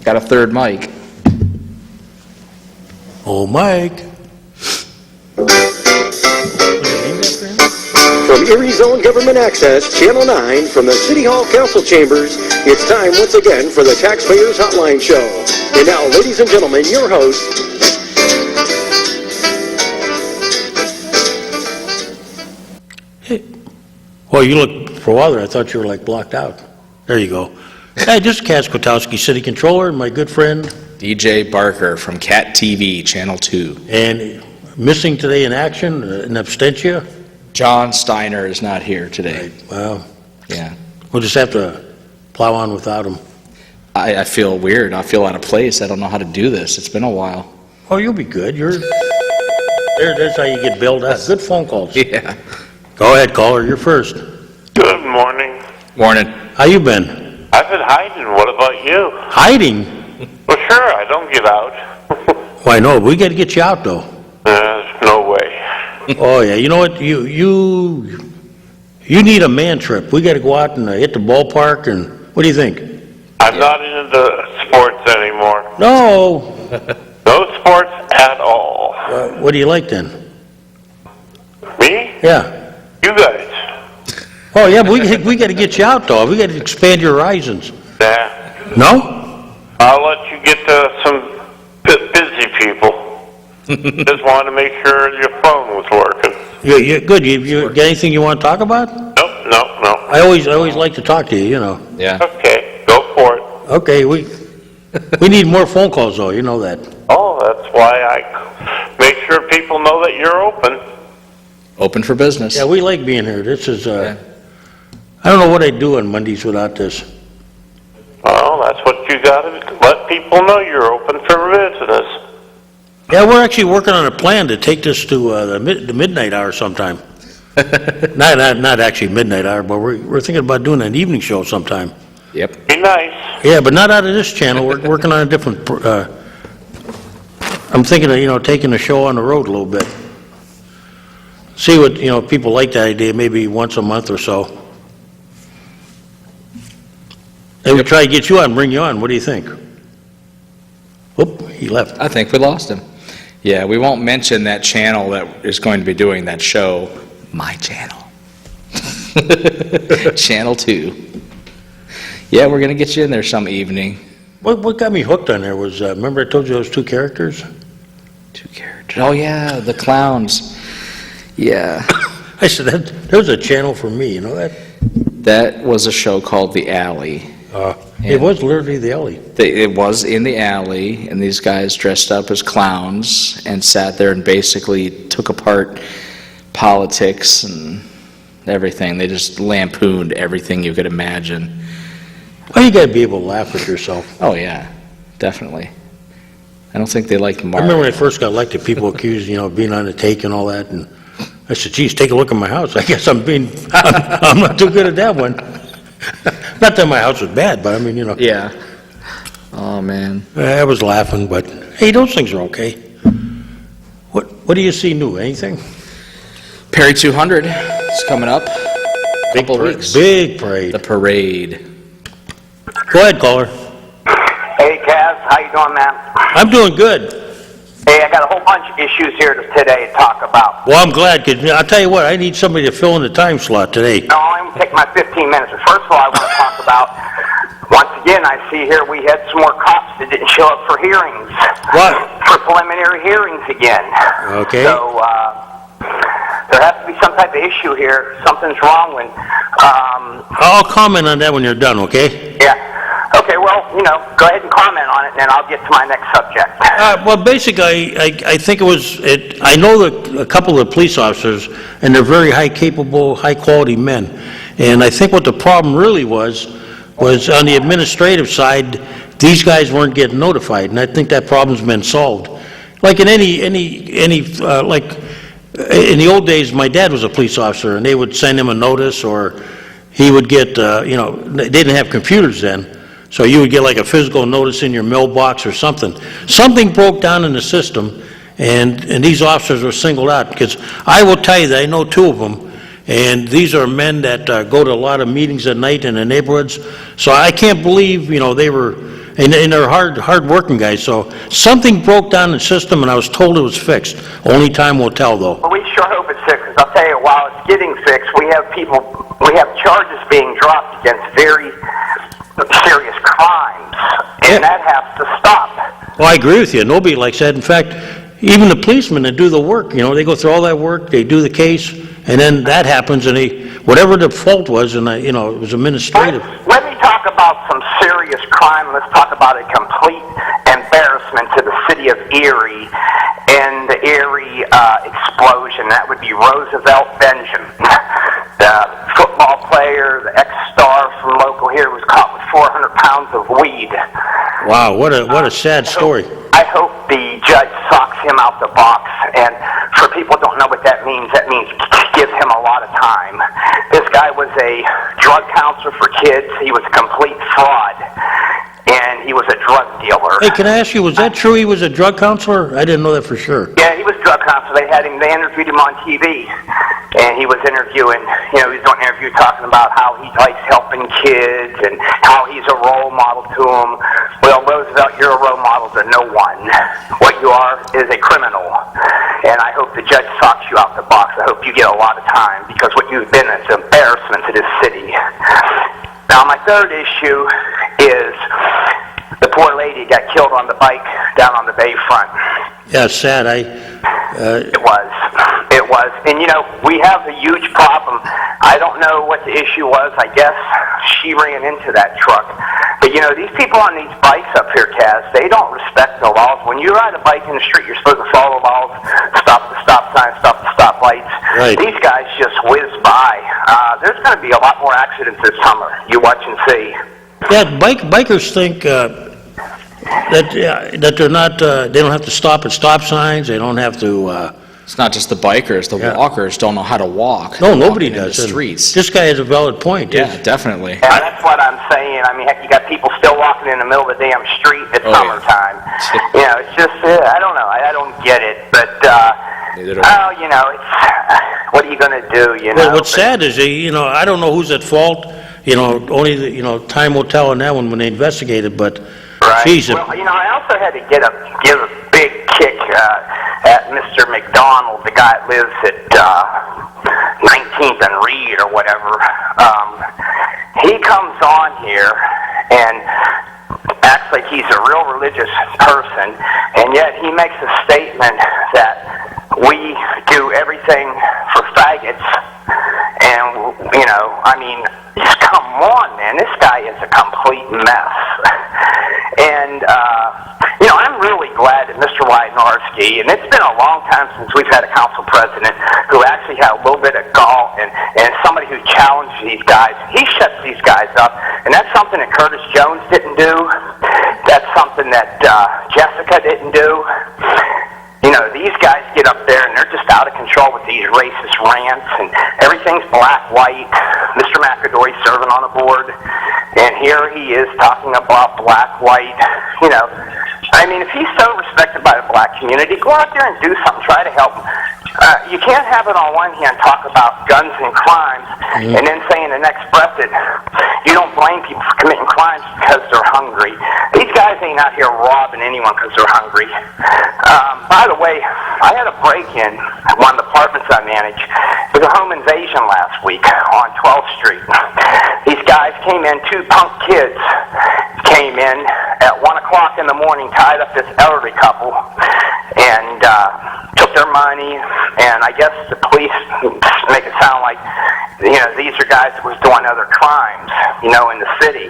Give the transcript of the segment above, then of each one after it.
Got a third mic. Oh, Mike. From Erie Zone Government Access, Channel 9, from the City Hall Council Chambers, it's time once again for the Taxpayers Hotline Show. And now, ladies and gentlemen, your host, Hey. Well, you look, for a while there, I thought you were like blocked out. There you go. Hey, this is Kaz Kwiatkowski, City Controller, and my good friend. DJ Barker from Cat TV, Channel 2. And missing today in action, in absentia. John Steiner is not here today. Right. Well, Yeah. we'll just have to plow on without him. I feel weird. I feel out of place. I don't know how to do this. It's been a while. Oh, you'll be good. There's how you get billed out. Good phone calls. Yeah. Go ahead, caller. You're first. Good morning. Morning. How you been? I've been hiding. What about you? Hiding? Well, sure, I don't get out. Why, no, we got to get you out, though. There's no way. Oh, yeah. You know what? You need a man trip. We got to go out and hit the ballpark, and what do you think? I'm not into sports anymore. No. No sports at all. What do you like, then? Me? Yeah. You guys? Oh, yeah, but we got to get you out, though. We got to expand your horizons. Nah. No? I'll let you get to some busy people. Just wanted to make sure your phone was working. You're good. You got anything you want to talk about? Nope. I always like to talk to you, you know. Yeah. Okay, go for it. Okay, we need more phone calls, though. You know that. Oh, that's why I make sure people know that you're open. Open for business. Yeah, we like being here. This is, I don't know what I'd do on Mondays without this. Well, that's what you got to let people know you're open for business. Yeah, we're actually working on a plan to take this to the midnight hour sometime. not actually midnight hour, but we're thinking about doing an evening show sometime. Yep. Be nice. Yeah, but not out of this channel. We're working on a different. I'm thinking of taking the show on the road a little bit. See what people like that idea. Maybe once a month or so. And we'll try to get you on, bring you on. What do you think? Oop, he left. I think we lost him. Yeah, we won't mention that channel that is going to be doing that show. My channel. Channel 2. Yeah, we're going to get you in there some evening. What got me hooked on there was, remember I told you those two characters? 2 characters. Oh, yeah, the clowns. Yeah. I said, there was a channel for me, you know that? That was a show called The Alley. It was literally the alley. It was in the alley, and these guys dressed up as clowns and sat there and basically took apart politics and everything. They just lampooned everything you could imagine. Well, you got to be able to laugh at yourself. Oh, yeah, definitely. I don't think they liked I Mark. remember when I first got elected, people accused, of being on the take and all that, and I said, geez, take a look at my house. I guess I'm not too good at that one. Not that my house was bad, but I mean, Yeah. Oh, man. I was laughing, but hey, those things are okay. What do you see new? Anything? Perry 200 is coming up. Couple weeks. Big parade. The parade. Go ahead, caller. Hey, Kaz, how you doing, man? I'm doing good. Hey, I got a whole bunch of issues here today to talk about. Well, I'm glad, because I'll tell you what, I need somebody to fill in the time slot today. No, I'm going to take my 15 minutes. But first of all, I want to talk about, once again, I see here we had some more cops that didn't show up for hearings. What? For preliminary hearings again. Okay. So, there has to be some type of issue here. Something's wrong when, I'll comment on that when you're done, okay? yeah. Okay, well, go ahead and comment on it, and then I'll get to my next subject. Well, basically, I think I know a couple of police officers, and they're very capable, high-quality men. And I think what the problem really was on the administrative side, these guys weren't getting notified, and I think that problem's been solved. Like in like in the old days, my dad was a police officer, and they would send him a notice, or he would get, they didn't have computers then. So you would get like a physical notice in your mailbox or something. Something broke down in the system, and these officers were singled out, because I will tell you that I know 2 of them, and these are men that go to a lot of meetings at night in the neighborhoods. So I can't believe, they were and they're hard-working guys, so something broke down in the system, and I was told it was fixed. Only time will tell, though. Well, we sure hope it's fixed, 'cause I'll tell you, while it's getting fixed, we have charges being dropped against very serious crimes, and that has to stop. Well, I agree with you. Nobody likes that. In fact, even the policemen that do the work, they go through all that work, they do the case, and then that happens, and whatever the fault was, and it was administrative. Let me talk about some serious crime. Let's talk about a complete embarrassment to the city of Erie and the Erie explosion. That would be Roosevelt Benjamin, the football player, the ex-star from local here, was caught with 400 pounds of weed. Wow, what a sad story. I hope the judge socks him out the box, and for people who don't know what that means give him a lot of time. This guy was a drug counselor for kids. He was a complete fraud, and he was a drug dealer. Hey, can I ask you, was that true he was a drug counselor? I didn't know that for sure. Yeah, he was a drug counselor. They interviewed him on TV, and he was interviewing, he was doing an interview talking about how he likes helping kids and how he's a role model to them. Well, Roosevelt, you're a role model to no one. What you are is a criminal, and I hope the judge socks you out the box. I hope you get a lot of time, because what you've been is an embarrassment to this city. Now, my third issue is the poor lady got killed on the bike down on the bayfront. Yeah, it's sad. It was. And we have a huge problem. I don't know what the issue was. I guess she ran into that truck. But these people on these bikes up here, Kaz, they don't respect the laws. When you ride a bike in the street, you're supposed to follow laws, stop the stop sign, stop the stop lights. Right. These guys just whiz by. There's going to be a lot more accidents this summer. You watch and see. Yeah, bikers think that they're not, they don't have to stop at stop signs, they don't have to, It's not just the bikers, the walkers don't know how to walk. no, nobody Walking in does. the streets. This guy has a valid point. Yeah, definitely. And that's what I'm saying. I mean, heck, you got people still walking in the middle of the damn street at summertime. It's just, I don't know. I don't get it. But, Neither do it's, what are you going to do, Well, what's sad is, I don't know who's at fault, only, time will tell on that one when they investigate it, but, Right. geez, Well, I also had to give a big kick at Mr. McDonald, the guy that lives at 19th and Reed or whatever. He comes on here and acts like he's a real religious person, and yet he makes a statement that we do everything for faggots. And, just come on, man. This guy is a complete mess. And, I'm really glad that Mr. Wynorski, and it's been a long time since we've had a council president who actually had a little bit of gall and somebody who challenged these guys. He shuts these guys up, and that's something that Curtis Jones didn't do. That's something that Jessica didn't do. These guys get up there and they're just out of control with these racist rants, and everything's black, white. Mr. McAdory serving on a board, and here he is talking about black, white. If he's so respected by the black community, go out there and do something, try to help him. You can't have it on one hand talk about guns and crimes, and then say in the next breath that you don't blame people for committing crimes because they're hungry. These guys ain't out here robbing anyone because they're hungry. By the way, I had a break-in at one of the apartments I manage. It was a home invasion last week on 12th Street. These guys came in, two punk kids came in at 1 o'clock in the morning, tied up this elderly couple, and took their money, and I guess the police make it sound like, these are guys that was doing other crimes, in the city.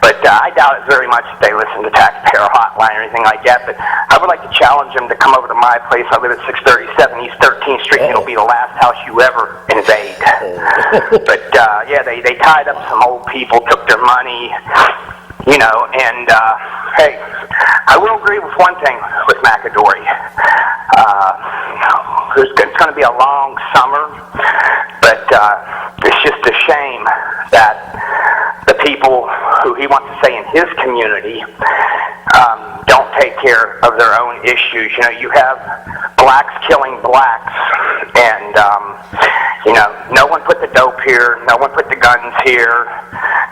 But I doubt it very much that they listen to Taxpayer Hotline or anything like that, but I would like to challenge them to come over to my place. I live at 637 East 13th Street, and it'll be the last house you ever invade. But, they tied up some old people, took their money, and, hey, I will agree with one thing with McAdory. It's going to be a long summer, but it's just a shame that the people who he wants to say in his community don't take care of their own issues. You have blacks killing blacks, and, no one put the dope here, no one put the guns here.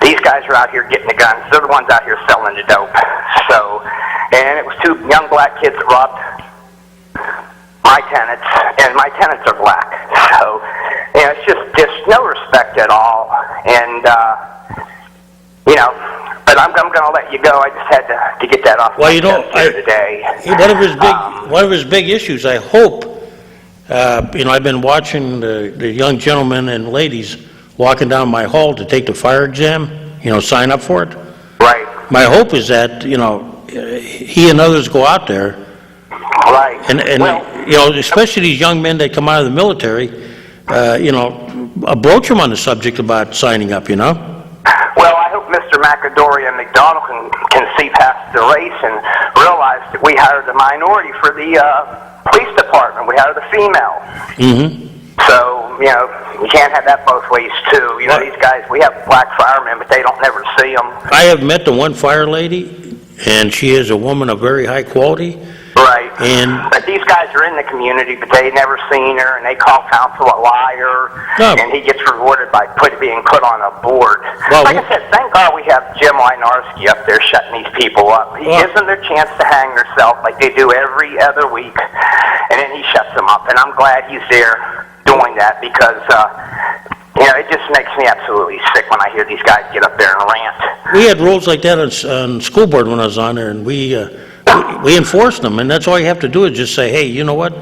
These guys are out here getting the guns. They're the ones out here selling the black kids robbed my tenants, and my tenants are black. So, you know, it's just no respect at all. And, you know, but I'm going to let you go. I just had to get that off Well, my you know, chest here today. one of his big issues, I hope, you know, I've been watching the young gentlemen and ladies walking down my hall to take the fire exam, you know, sign up for it. Right. My hope is that, you know, he and others go out there, Right. and Well, you know, especially these young men that come out of the military, you know, broach them on the subject about signing up, you know? well, I hope Mr. McAdory and McDonald can see past the race and realize that we hired the minority for the police department. We hired the female. Mm-hmm. So, you know, you can't have that both ways, too. You know, these guys, we have black firemen, but they don't never see them. I have met the one fire lady, and she is a woman of very high quality. Right. And But these guys are in the community, but they never seen her, and they call counsel a liar, No. and he gets rewarded by being put on a board. Well, like I said, thank God we have Jim Wynarski up there shutting these people up. He Well- gives them their chance to hang themselves like they do every other week, and then he shuts them up. And I'm glad he's there doing that because, you know, it just makes me absolutely sick when I hear these guys get up there and rant. we had rules like that on school board when I was on there, and we enforced them, and that's all you have to do is just say, hey, you know what?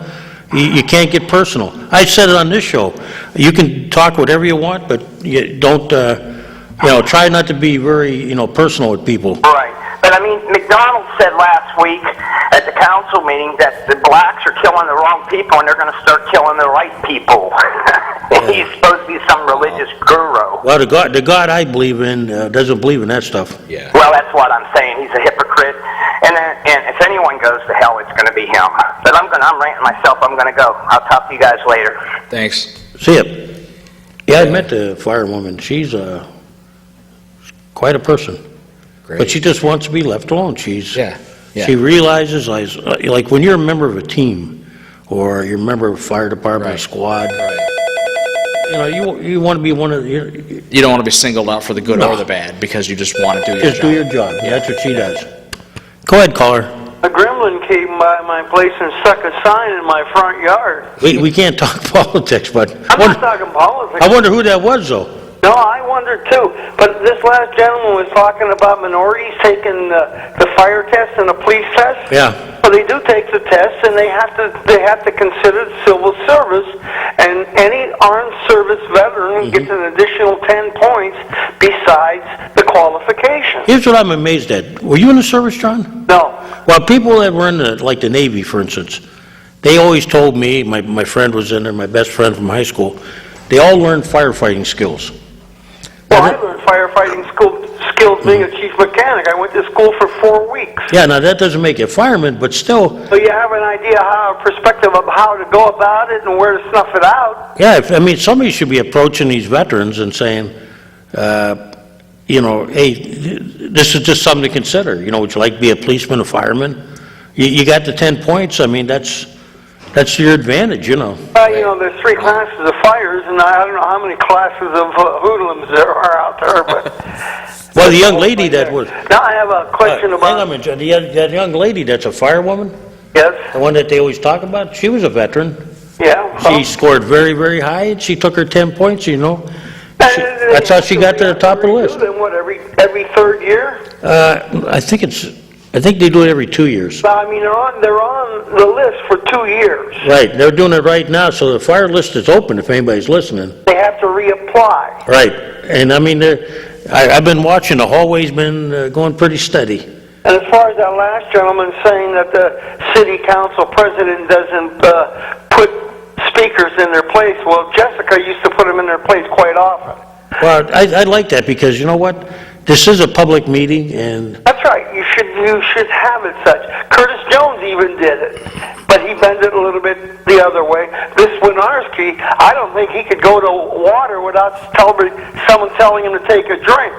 You can't get personal. I said it on this show. You can talk whatever you want, but you don't, you know, try not to be very, you know, personal with people. Right. But I mean, McDonald said last week at the council meeting that the blacks are killing the wrong people and they're going to start killing the right people. He's supposed to be some religious guru. Well, the God I believe in doesn't believe in that stuff. Yeah. Well, that's what I'm saying. He's a hypocrite. And if anyone goes to hell, it's going to be him. But I'm ranting myself. I'm going to go. I'll talk to you guys later. Thanks. See ya. Yeah, I met the firewoman. She's quite a person. Great. But she just wants to be left alone. Yeah. She realizes, like when you're a member of a team, or you're a member of a fire department, Right. a squad, Right. you know, you want to be one of the, You don't want to be singled out for the good No. or the bad because you just want to do your just job. do your job. That's what she does. Go ahead, caller. A gremlin came by my place and stuck a sign in my front yard. We can't talk politics, but I'm not talking politics. I wonder who that was, though. No, I wondered too. But this last gentleman was talking about minorities taking the fire test and the police test. Yeah. Well, they do take the test, and they have to consider civil service, and any armed service veteran gets an additional 10 points besides the qualification. Here's what I'm amazed at. Were you in the service, John? No. Well, people that were in like the Navy, for instance, they always told me, my friend was in there, my best friend from high school, they all learned firefighting skills. Well, I learned firefighting skills being a chief mechanic. I went to school for 4 weeks. Yeah, now that doesn't make you a fireman, but still, So you have an idea, a perspective of how to go about it and where to snuff it out. yeah, I mean, somebody should be approaching these veterans and saying, you know, hey, this is just something to consider. You know, would you like to be a policeman, a fireman? You got the 10 points, I mean, that's your advantage, you know. You know, there's 3 classes of fires, and I don't know how many classes of hoodlums there are out there, but... Well, the young lady that was... Now I have a question Hang about... on a minute, John. That young lady that's a firewoman, Yes? the one that they always talk about, she was a veteran. Yeah? She scored very, very high, and she took her 10 points, you know. That's how she got to the top of the list. Then what, every third year? I think they do it every 2 years. Well, I mean, they're on the list for 2 years. Right, they're doing it right now, so the fire list is open if anybody's listening. They have to reapply. Right, and I mean, I've been watching, the hallway's been going pretty steady. And as far as that last gentleman saying that the city council president doesn't put speakers in their place, well, Jessica used to put them in their place quite often. Well, I like that, because you know what? This is a public meeting, and That's right. You should have it such. Curtis Jones even did it, but he bent it a little bit the other way. This Wynarski, I don't think he could go to water without someone telling him to take a drink.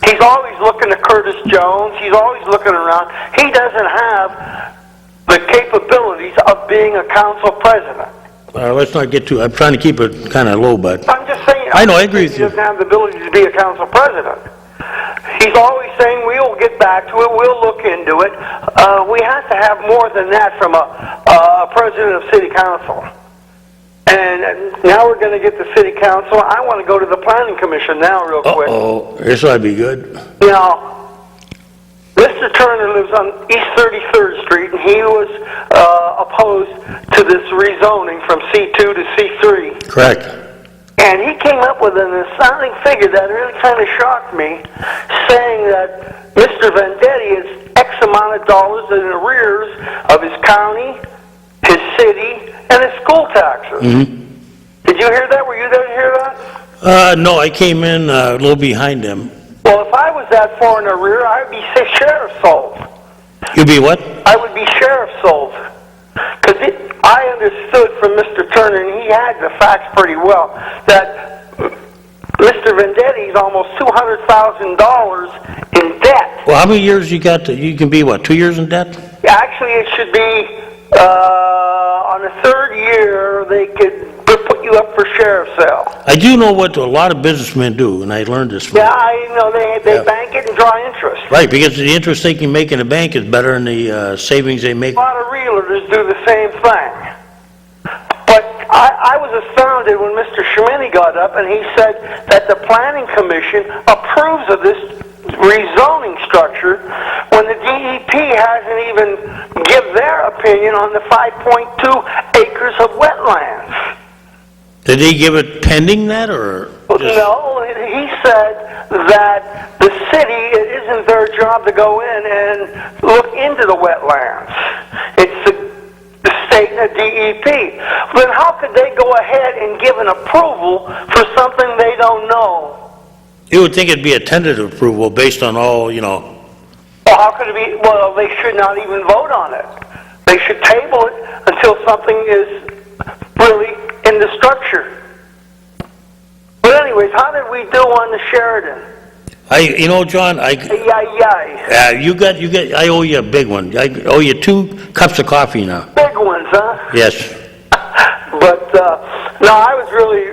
He's always looking to Curtis Jones. He's always looking around. He doesn't have the capabilities of being a council president. let's not get too, I'm trying to keep it kind of low, but I'm just saying. I know, I agree with He you. doesn't have the ability to be a council president. He's always saying, we'll get back to it, we'll look into it. We have to have more than that from a president of city council. And now we're going to get the city council. I want to go to the planning commission now real quick. Uh-oh, this ought to be good. Now, Mr. Turner lives on East 33rd Street, and he was opposed to this rezoning from C2 to C3. Correct. And he came up with an astounding figure that really kind of shocked me, saying that Mr. Vendetti is X amount of dollars in arrears of his county, his city, and his school taxes. Mm-hmm. Did you hear that? Were you there to hear that? No, I came in a little behind him. Well, if I was that far in arrear, I would be sheriff sold. You'd be what? I would be sheriff sold. Because I understood from Mr. Turner, and he had the facts pretty well, that Mr. Vendetti is almost $200,000 in debt. Well, how many years you got? You can be, what, 2 years in debt? Actually, it should be on the third year, they could put you up for sheriff's sale. I do know what a lot of businessmen do, and I learned this from Yeah, I know. They Yeah. bank it and draw interest. Right, because the interest they can make in a bank is better than the savings they make. A lot of realtors do the same thing. But I was astounded when Mr. Schmeny got up and he said that the Planning Commission approves of this rezoning structure when the DEP hasn't even give their opinion on the 5.2 acres of wetlands. Did they give it pending that, or? just- No, he said that the city, it isn't their job to go in and look into the wetlands. It's the state and the DEP. Then how could they go ahead and give an approval for something they don't know? You would think it'd be a tentative approval based on all, Well, how could it be? Well, they should not even vote on it. They should table it until something is really in the structure. But anyways, how did we do on the Sheridan? John, Yay. I owe you a big one. I owe you 2 cups of coffee now. Big ones, huh? Yes. But, no, I was really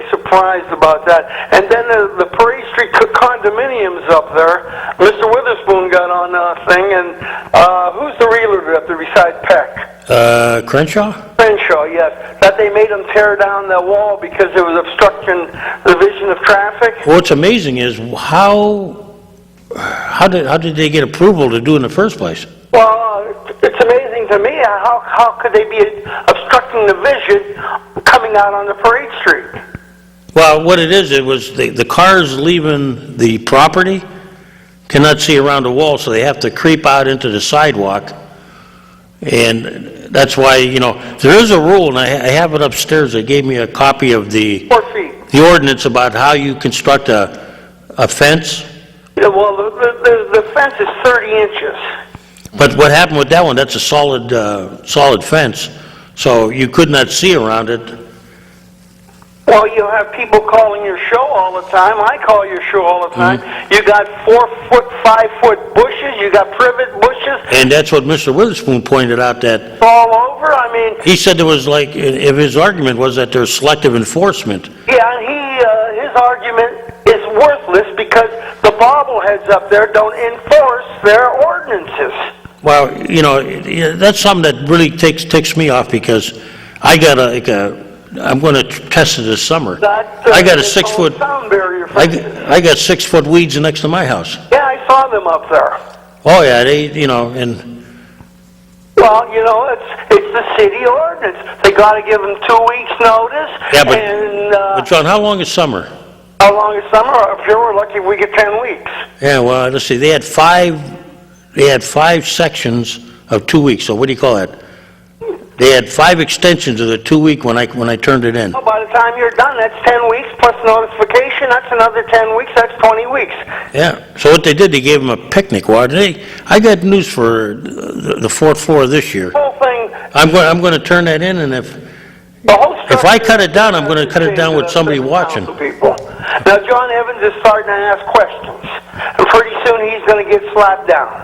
surprised about that. And then the Parade Street condominiums up there, Mr. Witherspoon got on a thing, and who's the realtor up there besides Peck? Crenshaw? Crenshaw, yes. That they made them tear down the wall because it was obstructing the vision of traffic. What's amazing is how did they get approval to do it in the first place? Well, it's amazing to me how could they be obstructing the vision coming out on the Parade Street? Well, what it was the cars leaving the property cannot see around the wall, so they have to creep out into the sidewalk. And that's why, there is a rule, and I have it upstairs. They gave me a copy of 4 feet. the ordinance about how you construct a fence. Yeah, well, the fence is 30 inches. But what happened with that one, that's a solid fence, so you could not see around it. Well, you have people calling your show all the time. I call your show all the time. Mm-hmm. You got 4-foot, 5-foot bushes. You got privet bushes. And that's what Mr. Witherspoon pointed out, that All over. I mean, he said there was if his argument was that there's selective enforcement. yeah, and his argument is worthless because the bobbleheads up there don't enforce their ordinances. Well, that's something that really ticks me off, because I got I'm going to test it this summer. I got a 6 foot. Sound barrier. I got 6 foot weeds next to my house. Yeah, I saw them up there. Oh yeah, and Well, it's the city ordinance. They got to give them 2 weeks notice. Yeah, but- and but John, how long is summer? how long is summer? If you're lucky, we get 10 weeks. Yeah, well, let's see. They had 5 sections of 2 weeks. So what do you call that? They had 5 extensions of the 2 week when I turned it in. Well, by the time you're done, that's 10 weeks plus notification. That's another 10 weeks. That's 20 weeks. Yeah. So what they did, they gave them a picnic. Well, I got news for the 4th floor this year. The whole thing, I'm going to turn that in, and the whole if I cut it down, structure I'm going to cut it down with somebody watching. People. Now, John Evans is starting to ask questions, and pretty soon he's going to get slapped down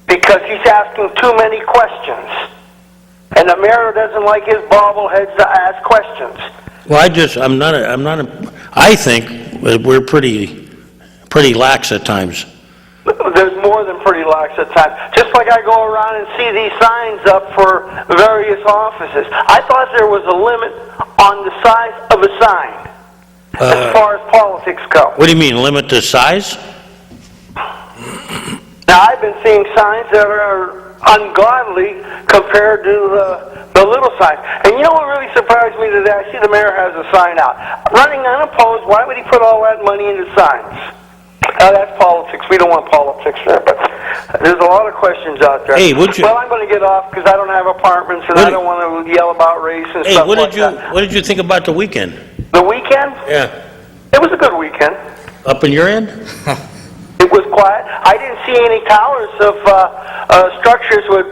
because he's asking too many questions. And the mayor doesn't like his bobbleheads to ask questions. Well, I think we're pretty pretty lax at times. There's more than pretty lax at times. Just like I go around and see these signs up for various offices. I thought there was a limit on the size of a sign as far as politics go. What do you mean, limit the size? Now, I've been seeing signs that are ungodly compared to the little signs. And you know what really surprised me today? I see the mayor has a sign out. Running unopposed, why would he put all that money into signs? That's politics. We don't want politics there, but there's a lot of questions out there. Hey, would you... Well, I'm going to get off because I don't have apartments and I don't want to yell about race and Hey, stuff what like did that. What did you think about the weekend? The weekend? Yeah. It was a good weekend. Up in your end? It was quiet. I didn't see any towers of structures with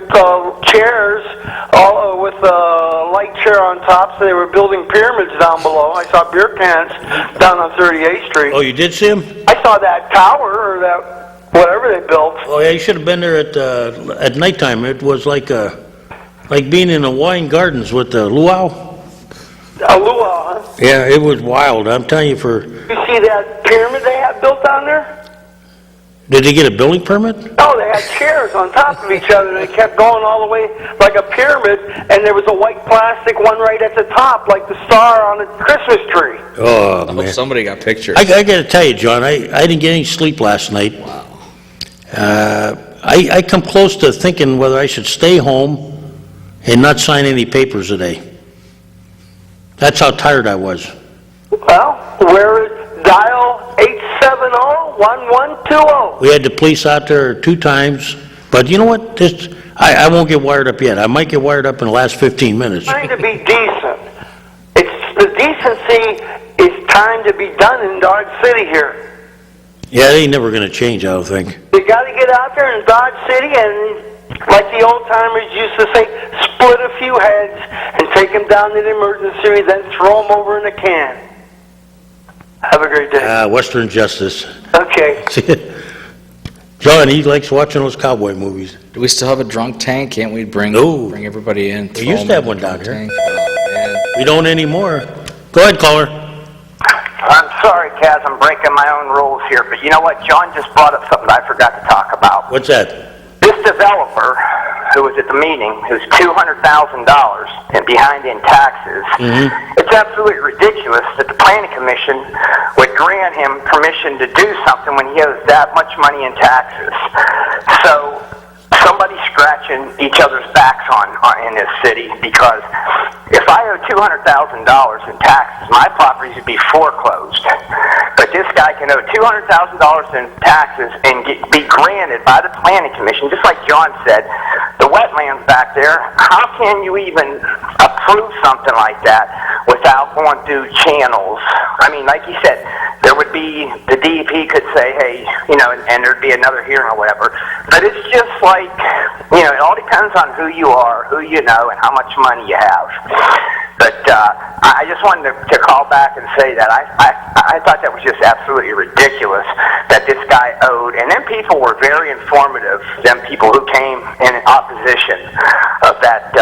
chairs, all with a light chair on top, so they were building pyramids down below. I saw beer cans down on 38th Street. Oh, you did see him? I saw that tower, or that whatever they built. Oh, yeah, you should have been there at nighttime. It was like being in Hawaiian Gardens with the luau. A luau, huh? Yeah, it was wild. I'm telling you, for... You see that pyramid they had built down there? Did they get a building permit? No, they had chairs on top of each other, and they kept going all the way like a pyramid, and there was a white plastic one right at the top, like the star on a Christmas tree. Oh, I hope man. somebody got pictures. I got to tell you, John, I didn't get any sleep last night. Wow. I come close to thinking whether I should stay home and not sign any papers today. That's how tired I was. Well, where is dial 870-1120? We had the police out there 2 times, but you know what? I won't get wired up yet. I might get wired up in the last 15 minutes. Trying to be decent. It's the decency is time to be done in Dodge City here. Yeah, it ain't never going to change, I don't think. You got to get out there in Dodge City and, like the old timers used to say, split a few heads and take them down to the emergency, then throw them over in a can. Have a great day. Western Justice. Okay. John, he likes watching those cowboy movies. Do we still have a drunk tank? Can't we bring No. everybody in? We used to have one down here. Tank? Oh, man. We don't anymore. Go ahead, caller. I'm sorry, Kaz, I'm breaking my own rules here, but you know what? John just brought up something I forgot to talk about. What's that? This developer who was at the meeting, who's $200,000 and behind in taxes, it's absolutely ridiculous that the planning commission would grant him permission to do something when he owes that much money in taxes. So somebody's scratching each other's backs on in this city, because if I owe $200,000 in taxes, my properties would be foreclosed. But this guy can owe $200,000 in taxes and be granted by the planning commission, just like John said, the wetlands back there. How can you even approve something like that without going through channels? I mean, like you said, there would be, the DEP could say, hey, you know, and there'd be another hearing or whatever. But it's just like, you know, it all depends on who you are, who you know, and how much money you have. But I just wanted to call back and say that I thought that was just absolutely ridiculous that this guy owed. And then people were very informative, them people who came in opposition of that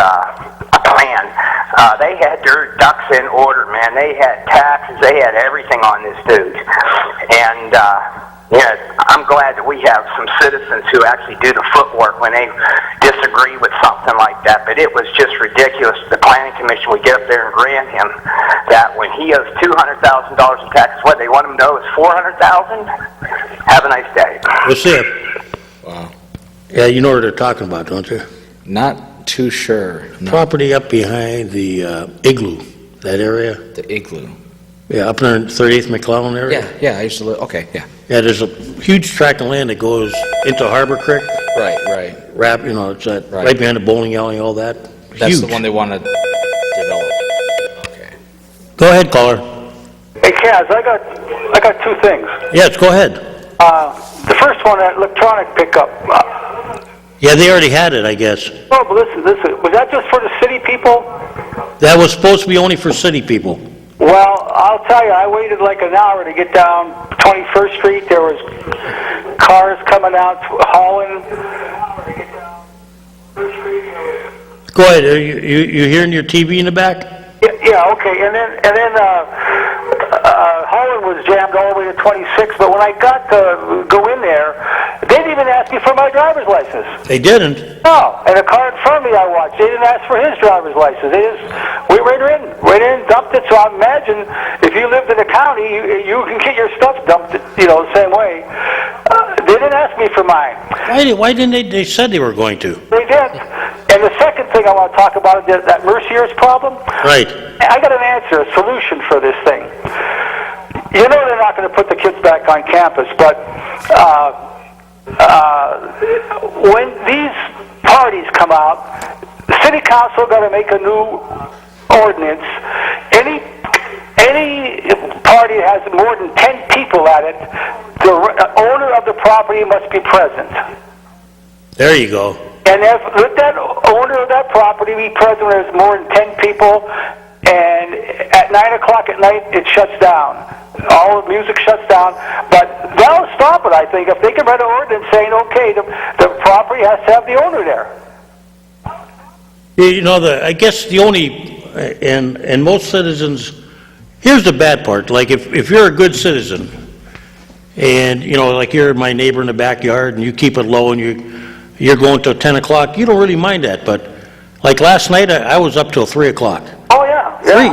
plan. They had their ducks in order, man. They had taxes. They had everything on this dude. And yeah, I'm glad that we have some citizens who actually do the footwork when they disagree with something like that. But it was just ridiculous. The planning commission would get up there and grant him that when he owes $200,000 in taxes. What, they want him to owe is $400,000? Have a nice day. We'll see it. Wow. Yeah, you know what they're talking about, don't you? Not too sure. No. Property up behind the Igloo, that area. The igloo. Yeah, up there in 38th McClellan area. Yeah, I used to live, okay, yeah. Yeah, there's a huge tract of land that goes into Harbor Creek. Right. You know, it's that, Right. right behind the bowling alley, all that. That's Huge. the one they want to develop. Okay. Go ahead, caller. Hey, Kaz, I got 2 things. Yes, go ahead. The first one, that electronic pickup. Yeah, they already had it, I guess. Oh, but listen, was that just for the city people? That was supposed to be only for city people. Well, I'll tell you, I waited like an hour to get down 21st Street. There was cars coming out hauling. Go ahead. Are you hearing your TV in the back? Yeah, okay. And then Holland was jammed all the way to 26, but when I got to go in there, they didn't even ask me for my driver's license. They didn't. No, and the car in front of me I watched, they didn't ask for his driver's license. They just went right in, dumped it. So I imagine if you lived in the county, you can get your stuff dumped, the same way. They didn't ask me for mine. Why didn't they? They said they were going to. They did. And the second thing I want to talk about is that Mercier's problem. Right. I got an answer, a solution for this thing. You know they're not going to put the kids back on campus, but when these parties come out, the city council got to make a new ordinance. Any party that has more than 10 people at it, the owner of the property must be present. There you go. And let that owner of that property be present when there's more than 10 people, and at 9 o'clock at night it shuts down. All the music shuts down, but that'll stop it, I think, if they can write an ordinance saying, okay, the property has to have the owner there. I guess the only, and most citizens, here's the bad part, like if you're a good citizen, and, like you're my neighbor in the backyard, and you keep it low, and you're going till 10 o'clock, you don't really mind that, but like last night, I was up till 3 o'clock. Oh, yeah.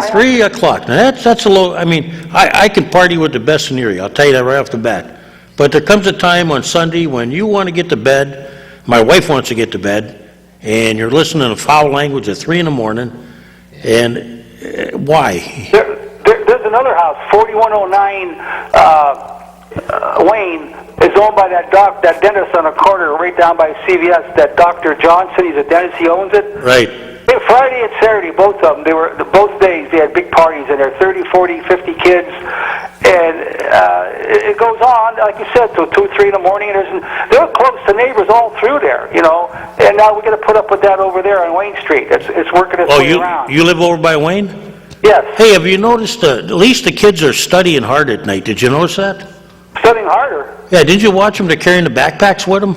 3 o'clock. Now that's a low, I can party with the best in the area, I'll tell you that right off the bat. But there comes a time on Sunday when you want to get to bed, my wife wants to get to bed, and you're listening to foul language at 3 in the morning, and why? There's another house, 4109 Wayne, is owned by that dentist on the corner right down by CVS, that Dr. Johnson. He's a dentist, he owns it. Right. Friday and Saturday, both of them, both days they had big parties in there, 30, 40, 50 kids, and it goes on, like you said, till 2, 3 in the morning, and they're close to neighbors all through there, and now we got to put up with that over there on Wayne Street. It's working its way around. You live over by Wayne? Yes. Hey, have you noticed, at least the kids are studying hard at night, did you notice that? Studying harder? Yeah, didn't you watch them? They're carrying the backpacks with them?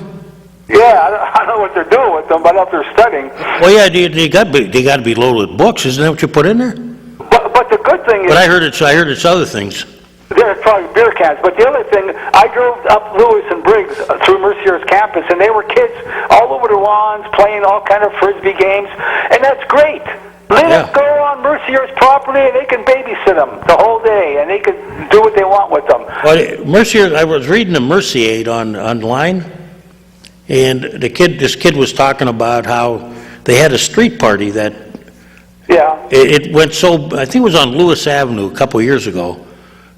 Yeah, I don't know what they're doing with them, but if they're studying. Well, yeah, they got to be loaded with books. Isn't that what you put in there? But the good thing is. But I heard it's other things. There's probably beer cans. But the other thing, I drove up Lewis and Briggs through Mercier's campus, and they were kids all over the lawns playing all kind of Frisbee games, and that's great. Let them go on Mercier's property, and they can babysit them the whole day, and they can do what they want with them. Well, Mercier, I was reading the Mercier online. And this kid was talking about how they had a street party that it went I think it was on Lewis Avenue a couple of years ago,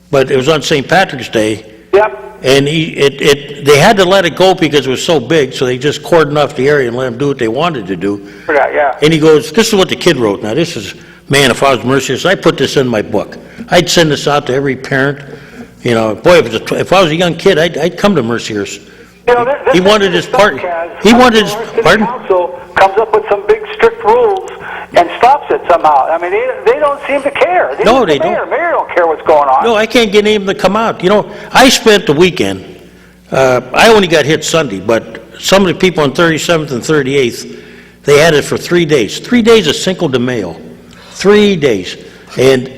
but it was on St. Patrick's Day. Yep. And they had to let it go because it was so big, so they just cordoned off the area and let them do what they wanted to do. Yeah. And he goes, this is what the kid wrote. Now this is, man, if I was Mercier, I put this in my book. I'd send this out to every parent. Boy, if I was a young kid, I'd come to Mercier's. He wanted his part. He wanted his pardon. The council comes up with some big strict rules and stops it somehow. I mean, they don't seem to care. No, they don't. Mayor don't care what's going on. No, I can't get any of them to come out. I spent the weekend. I only got hit Sunday, but some of the people on 37th and 38th, they had it for 3 days. 3 days of Cinco de Mayo. 3 days, and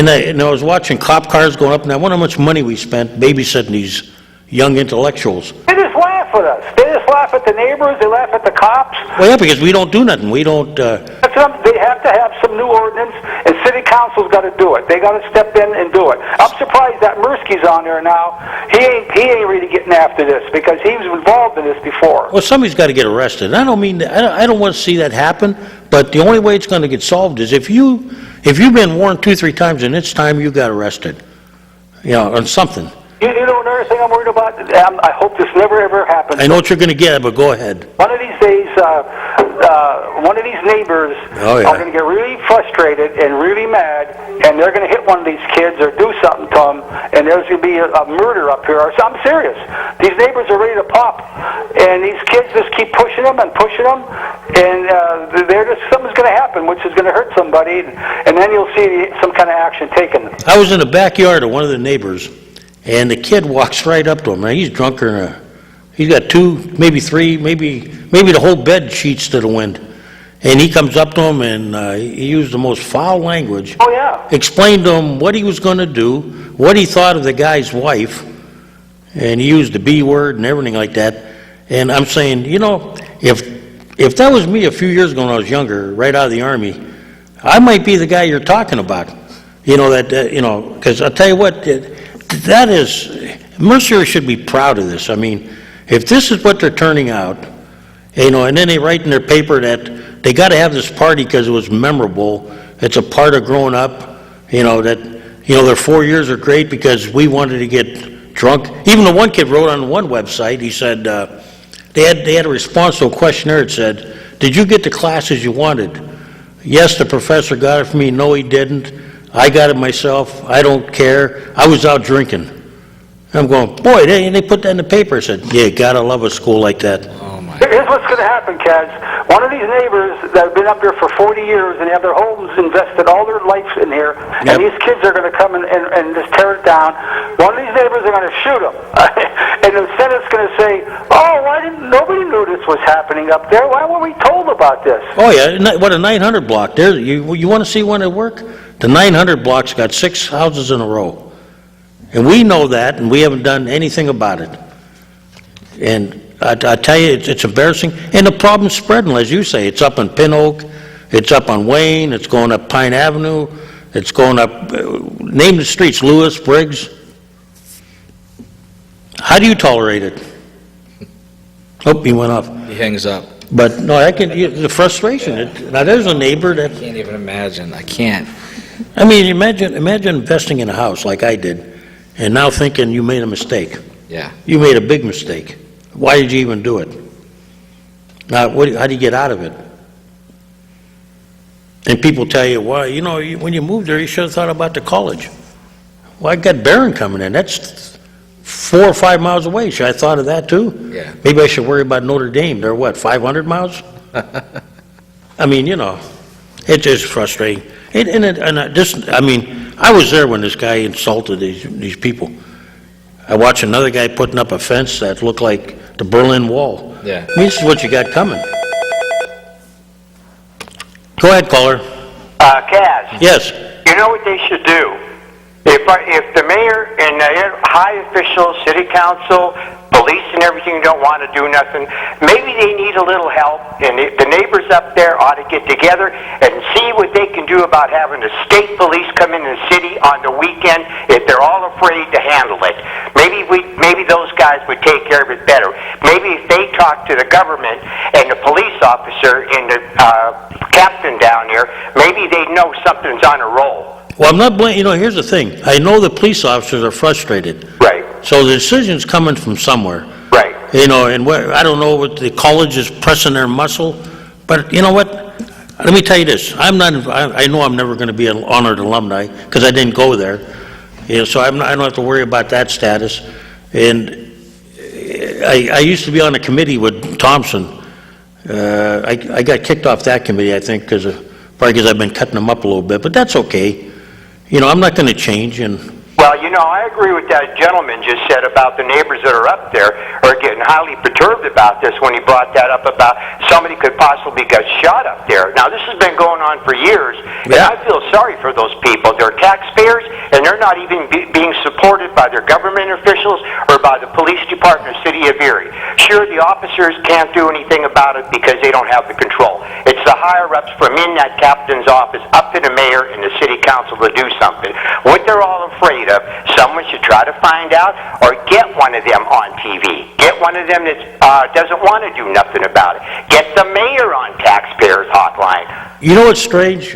I was watching cop cars going up, and I wonder how much money we spent babysitting these young intellectuals. They just laugh at us. They just laugh at the neighbors. They laugh at the cops. Well, yeah, because we don't do nothing. We don't. They have to have some new ordinance, and city council's got to do it. They got to step in and do it. I'm surprised that Mirsky's on there now. He ain't really getting after this because he was involved in this before. Well, somebody's got to get arrested. I don't mean I don't want to see that happen. But the only way it's going to get solved is if you've been warned 2-3 times and it's time you got arrested, on something. You know another thing I'm worried about? I hope this never ever happens. I know what you're going to get, but go ahead. One of these days, one of these neighbors are going to get really frustrated and really mad, and they're going to hit one of these kids or do something to them, and there's going to be a murder up here. I'm serious. These neighbors are ready to pop, and these kids just keep pushing them, and something's going to happen, which is going to hurt somebody, and then you'll see some kind of action taken. I was in the backyard of one of the neighbors. And the kid walks right up to him. Now, he's drunker. He's got 2, maybe 3, maybe the whole bed sheets to the wind. and he comes up to him and he used the most foul language. Oh, yeah. Explained to him what he was going to do, what he thought of the guy's wife, and he used the B word and everything like that. And I'm saying, you know, if that was me a few years ago when I was younger, right out of the Army, I might be the guy you're talking about. You know, because I'll tell you what, that is, Mercier should be proud of this. I mean, if this is what they're turning out, you know, and then they write in their paper that they got to have this party because it was memorable, it's a part of growing up, you know, that, you know, their 4 years are great because we wanted to get drunk. Even the one kid wrote on one website, he said, they had a response to a questionnaire that said, did you get the classes you wanted? Yes, the professor got it for me. No, he didn't. I got it myself. I don't care. I was out drinking. I'm going, boy, they put that in the paper. I said, yeah, gotta love a school like that. Oh, my. Here's what's going to happen, Kaz. One of these neighbors that have been up here for 40 years and have their homes invested all their life in here, Yep. and these kids are going to come and just tear it down. One of these neighbors are going to shoot them. And the Senate's going to say, oh, nobody knew this was happening up there. Why were we told about this? Oh, yeah, what a 900 block. There, you want to see one at work? The 900 block's got 6 houses in a row. And we know that, and we haven't done anything about it. And I tell you, it's embarrassing. And the problem's spreading, as you say. It's up in Pin Oak, it's up on Wayne, it's going up Pine Avenue, it's going up, name the streets, Lewis, Briggs. How do you tolerate it? Oh, he went off. He hangs up. But, no, the frustration. Now, there's a neighbor that, I can't even imagine. I can't. I mean, imagine investing in a house like I did, and now thinking you made a mistake. Yeah. You made a big mistake. Why did you even do it? Now, how do you get out of it? And people tell you, well, you know, when you moved there, you should have thought about the college. Well, I got Barron coming in. That's 4 or 5 miles away. Should I have thought of that too? Yeah. Maybe I should worry about Notre Dame. They're what, 500 miles? I mean, you know, it's just frustrating. I mean, I was there when this guy insulted these people. I watched another guy putting up a fence that looked like the Berlin Wall. Yeah. I mean, this is what you got coming. Go ahead, caller. Kaz, Yes. you know what they should do? If the mayor and the high officials, city council, police and everything don't want to do nothing, maybe they need a little help, and the neighbors up there ought to get together and see what they can do about having the state police come in the city on the weekend if they're all afraid to handle it. Maybe those guys would take care of it better. Maybe if they talk to the government and the police officer and the captain down there, maybe they'd know something's on a roll. Well, I'm not blaming, you know, here's the thing. I know the police officers are frustrated. Right, So the decision's coming from somewhere. right. You know, and I don't know what the college is pressing their muscle, but you know what? Let me tell you this. I know I'm never going to be an honored alumni because I didn't go there. You know, so I don't have to worry about that status. And I used to be on a committee with Thompson. I got kicked off that committee, I think, probably because I've been cutting them up a little bit, but that's okay. You know, I'm not going to change, and Well, you know, I agree with that gentleman just said about the neighbors that are up there are getting highly perturbed about this when he brought that up about somebody could possibly get shot up there. Now, this has been going on for years, and I feel sorry for those people. They're taxpayers, and they're not even being supported by their government officials or by the police department of the city of Erie. Sure, the officers can't do anything about it because they don't have the control. It's the higher-ups from in that captain's office up to the mayor and the city council to do something. What they're all afraid of, someone should try to find out or get one of them on TV. Get one of them that doesn't want to do nothing about it. Get the mayor on Taxpayer's Hotline. you know what's strange?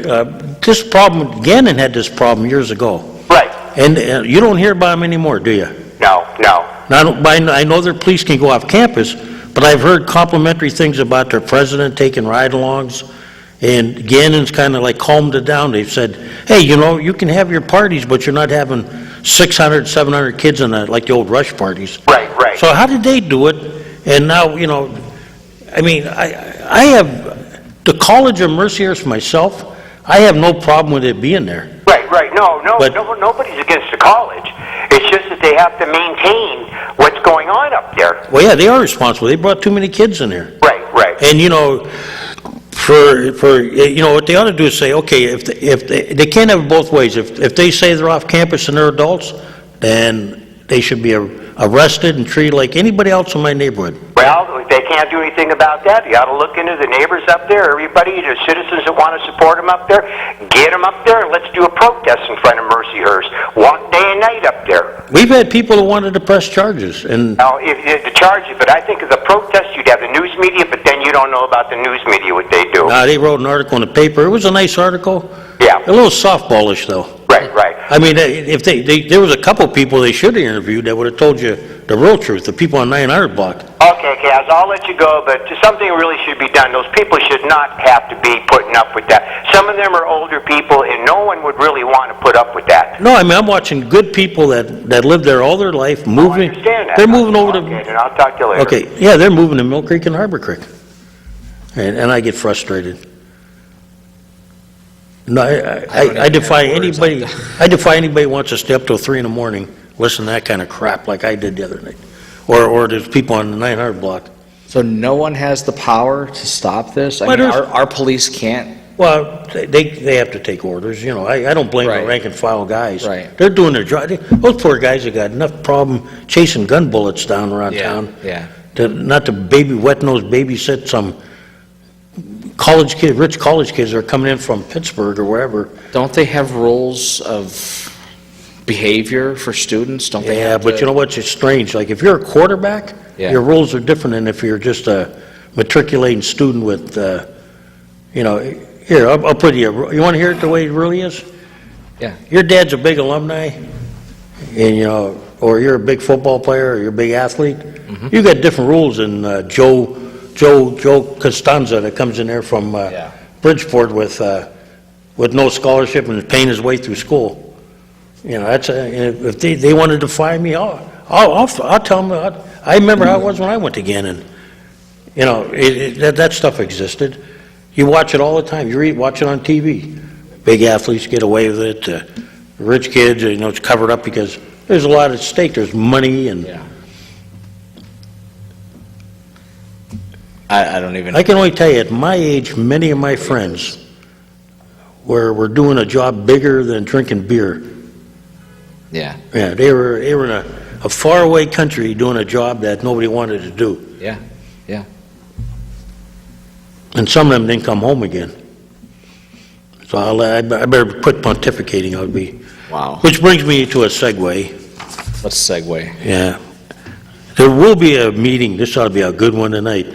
This problem, Gannon had this problem years ago, Right. and you don't hear about him anymore, do you? No. Now, I know their police can go off campus, but I've heard complimentary things about their president taking ride-alongs, and Gannon's kind of like calmed it down. They've said, hey, you know, you can have your parties, but you're not having 600, 700 kids in like the old rush parties. Right. So how did they do it? And now, you know, I mean, I have the College of Merciers myself. I have no problem with it being there. Right. No, But- nobody's against the college. It's just that they have to maintain what's going on up there. Well, yeah, they are responsible. They brought too many kids in here. Right. And, you know, what they ought to do is say, okay, if they can't have it both ways. If they say they're off campus and they're adults, then they should be arrested and treated like anybody else in my neighborhood. Well, if they can't do anything about that, you ought to look into the neighbors up there, everybody, the citizens that want to support them up there, get them up there and let's do a protest in front of Mercyhurst. Walk day and night up there. We've had people that wanted to press charges, and Now, if the charges, but I think as a protest, you'd have the news media, but then you don't know about the news media, what they do. they wrote an article in the paper. It was a nice article. Yeah. A little softballish, though. Right. I mean, if there was a couple people they should have interviewed that would have told you the real truth, the people on 900 block. Okay, Kaz, I'll let you go, but something really should be done. Those people should not have to be putting up with that. Some of them are older people, and no one would really want to put up with that. No, I mean, I'm watching good people that lived there all their life, moving. I understand that. They're moving over Okay, then I'll talk to you later. Okay, yeah, they're moving to Mill Creek and Harbor Creek. And I get frustrated. No, I defy anybody, I defy anybody who wants to stay up till 3 in the morning, listen to that kind of crap like I did the other night. Or there's people on the 900 block. So no one has the power to stop this? I Well, mean, there's- our police can't? Well, they have to take orders, you know, I don't blame the Right. rank and file guys. Right. They're doing their job. Those poor guys have got enough problem chasing gun bullets down around town. Yeah. Not to wet-nosed babysit some rich college kids that are coming in from Pittsburgh or wherever. Don't they have rules of behavior for students? Don't they Yeah, have but to- you know what's strange? Like, if you're a quarterback, Yeah. your rules are different than if you're just a matriculating student with, here, I'll put you, you want to hear it the way it really is? Yeah. Your dad's a big alumni, and, or you're a big football player, or you're a big athlete, you got different rules than Joe Costanza that comes in there from Bridgeport with no scholarship and is paying his way through school. If they wanted to fire me, I'll tell them. I remember how it was when I went to Gannon. That stuff existed. You watch it all the time. You watch it on TV. Big athletes get away with it. Rich kids, it's covered up because there's a lot at stake. There's money and. Yeah. I don't even... I can only tell you, at my age, many of my friends were doing a job bigger than drinking beer. Yeah. Yeah, they were in a faraway country doing a job that nobody wanted to do. Yeah. And some of them didn't come home again. So I better quit pontificating, I'll be. Wow. Which brings me to a segue. Let's segue. Yeah. There will be a meeting, this ought to be a good one tonight,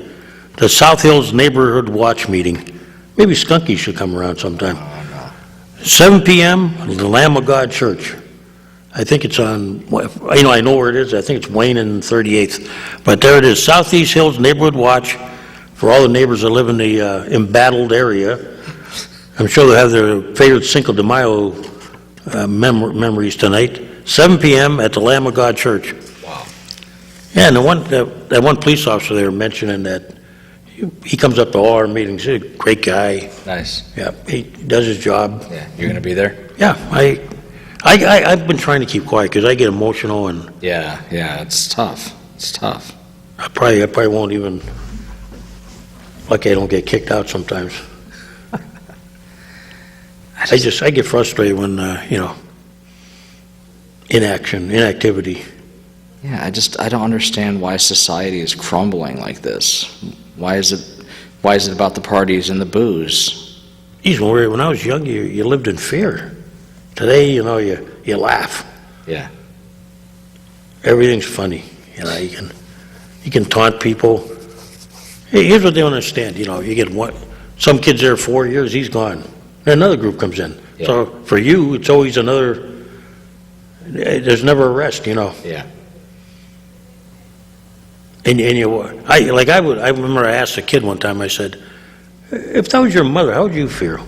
the South Hills Neighborhood Watch Meeting. Maybe Skunky should come around sometime. 7 p.m., the Lamb of God Church. I think it's on, I know where it is, I think it's Wayne and 38th. But there it is, Southeast Hills Neighborhood Watch, for all the neighbors that live in the embattled area. I'm sure they'll have their favorite Cinco de Mayo memories tonight. 7 p.m. at the Lamb of God Church. Wow. Yeah, and that one police officer they were mentioning that he comes up to all our meetings. He's a great guy. Nice. Yeah, he does his job. Yeah. You're going to be there? Yeah, I've been trying to keep quiet because I get emotional and Yeah. It's tough. I probably won't even. Lucky I don't get kicked out sometimes. I get frustrated when inactivity. Yeah, I don't understand why society is crumbling like this. Why is it about the parties and the booze? Geez, when I was young, you lived in fear. Today, you laugh. Yeah. Everything's funny. You can taunt people. Hey, here's what they don't understand. You get some kid's there 4 years, he's gone. Then another group comes in. Yeah. So for you, it's always another. There's never a rest. Yeah. And I remember I asked a kid one time, I said, if that was your mother, how would you feel?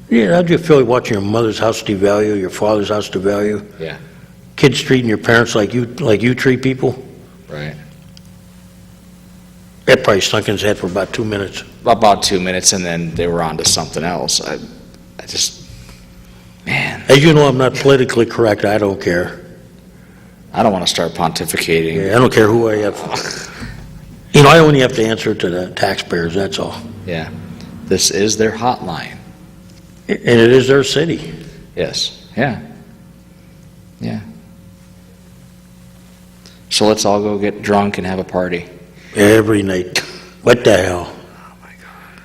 Yeah, how'd you feel watching your mother's house devalue, your father's house devalue? Yeah. Kids treating your parents like you treat people? Right. That probably stunk in his head for about 2 minutes. About 2 minutes, and then they were on to something else. Man, As you know, I'm not politically correct. I don't care. I don't want to start pontificating. Yeah, I don't care who I have. I only have to answer to the taxpayers, that's all. Yeah. This is their hotline. And it is their city. Yes, yeah. Yeah. So let's all go get drunk and have a party. Every night. What the hell? Oh, my God.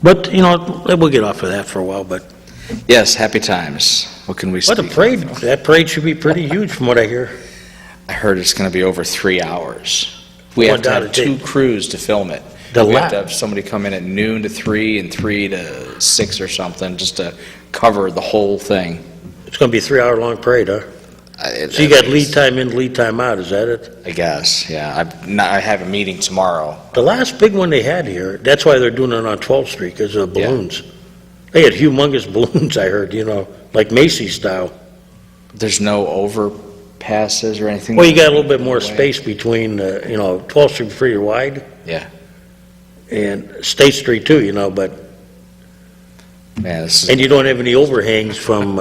But, you know, we'll get off of that for a while, but... Yes, happy times. What can we What a speak parade. of? That parade should be pretty huge from what I hear. I heard it's going to be over 3 hours. We have to have 2 crews to film it. The We have lap. to have somebody come in at noon to 3 and 3 to 6 or something, just to cover the whole thing. It's going to be a 3-hour-long parade, huh? So you got lead time in, lead time out, is that it? I guess, yeah. I have a meeting tomorrow. The last big one they had here, that's why they're doing it on 12th Street, because of the balloons. They had humongous balloons, I heard, you know, like Macy's style. There's no overpasses or anything? Well, you got a little bit more space between, you know, 12th Street pretty wide, Yeah. and State Street too, you know, but, Yeah, this is, and you don't have any overhangs from,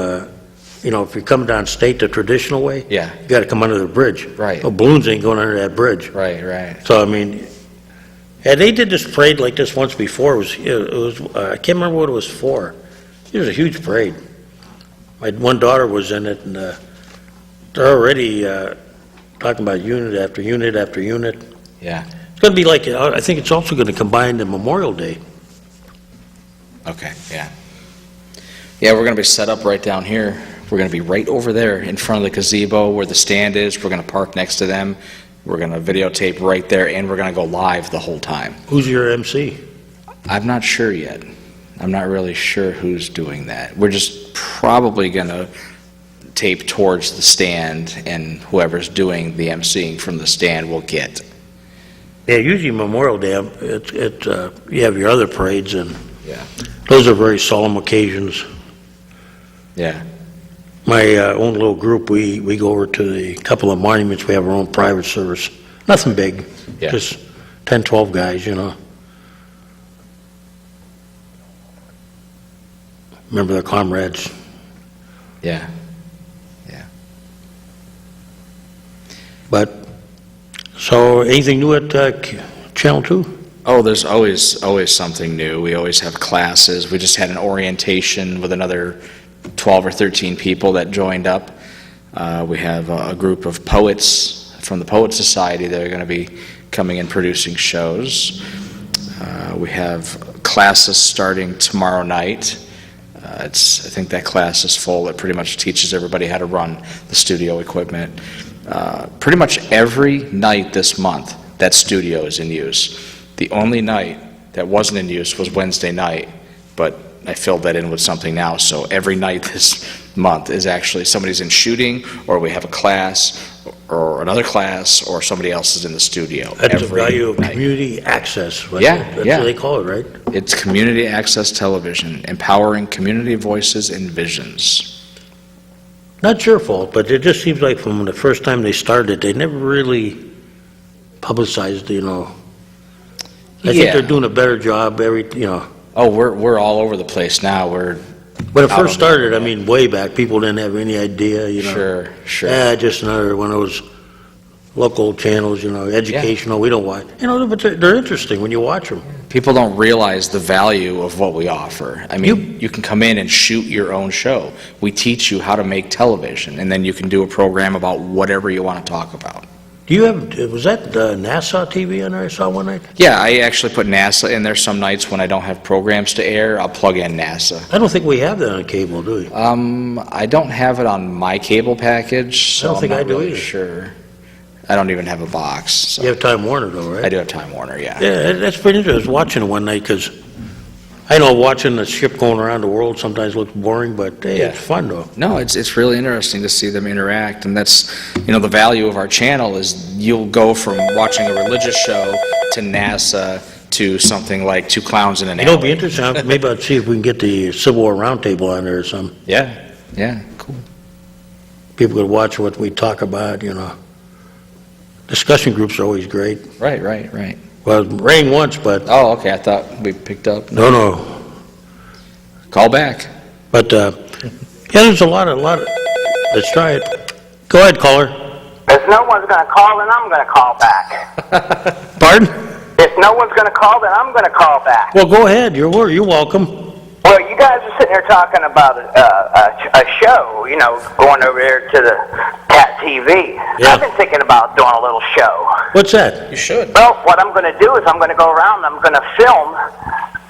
you know, if you come down State the traditional way, yeah, you got to come under the bridge. Right. Well, balloons ain't going under that bridge. right. So, I mean, yeah, they did this parade like this once before. It was I can't remember what it was for. It was a huge parade. My one daughter was in it, and they're already talking about unit after unit after unit. Yeah, It's going to be like, I think it's also going to combine the Memorial Day. okay, yeah. Yeah, we're going to be set up right down here. We're going to be right over there in front of the gazebo where the stand is. We're going to park next to them. We're going to videotape right there, and we're going to go live the whole time. Who's your MC? I'm not sure yet. I'm not really sure who's doing that. We're just probably going to tape towards the stand, and whoever's doing the emceeing from the stand will get. Yeah, usually Memorial Day, you have your other parades, and Yeah. those are very solemn occasions. Yeah. My own little group, we go over to the couple of monuments. We have our own private service. Nothing big, Yeah. just 10, 12 guys, you know. Remember their comrades. Yeah. But, so anything new at Channel 2? Oh, there's always something new. We always have classes. We just had an orientation with another 12 or 13 people that joined up. We have a group of poets from the Poet Society that are going to be coming and producing shows. We have classes starting tomorrow night. I think that class is full. It pretty much teaches everybody how to run the studio equipment. Pretty much every night this month, that studio is in use. The only night that wasn't in use was Wednesday night, but I filled that in with something now, so every night this month is actually somebody's in shooting, or we have a class, or another class, or somebody else is in the studio. That's the every value of night. community access. Yeah, That's yeah. what they call it, right? It's community access television, empowering community voices and visions. Not your fault, but it just seems like from the first time they started, they never really publicized, you know. I think Yeah. they're doing a better job you know. Oh, we're all over the place now. We're When it Out first on the started, I internet. mean, way back, people didn't have any idea, you know. sure. Yeah, just another one of those local channels, you know, educational, we don't watch. You know, but they're interesting when you watch them. People don't realize the value of what we offer. I mean, you can come in and shoot your own show. We teach you how to make television, and then you can do a program about whatever you want to talk about. Do you have, was that NASA TV on there I saw one night? Yeah, I actually put NASA in there some nights when I don't have programs to air. I'll plug in NASA. I don't think we have that on cable, do we? I don't have it on my cable package, so I don't think I'm I not do really either. sure. I don't even have a box, so. You have Time Warner though, right? I do have Time Warner, yeah. Yeah, that's pretty interesting. I was watching it one night because I know watching the ship going around the world sometimes looks boring, but hey, Yeah. it's fun though. No, it's really interesting to see them interact, and that's, the value of our channel is you'll go from watching a religious show to NASA to something like Two Clowns in an You know, it'd be Alley. interesting. Maybe I'd see if we can get the Civil War Roundtable on there or something. Yeah, cool. People could watch what we talk about, you know. Discussion groups are always great. Right. Well, it rang once, but Oh, okay, I thought we picked up. no. Call back. But, yeah, there's a lot of, let's try it. Go ahead, caller. If no one's going to call, then I'm going to call back. Pardon? If no one's going to call, then I'm going to call back. Well, go ahead, you're welcome. Well, you guys are sitting there talking about a show, you know, going over there to the Cat TV. Yeah. I've been thinking about doing a little show. What's that? You should. Well, what I'm going to do is I'm going to go around and I'm going to film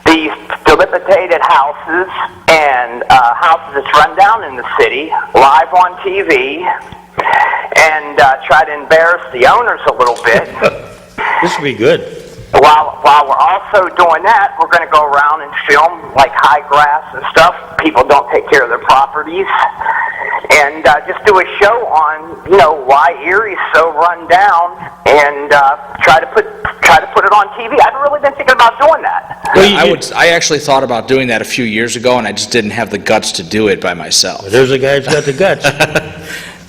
these dilapidated houses and houses that's run down in the city, live on TV, and try to embarrass the owners a little bit. This would be good. While we're also doing that, we're going to go around and film like high grass and stuff. People don't take care of their properties, and just do a show on, you know, why Erie's so run down, and try to put it on TV. I've really been thinking about doing that. Well, I actually thought about doing that a few years ago, and I just didn't have the guts to do it by myself. There's a guy who's got the guts.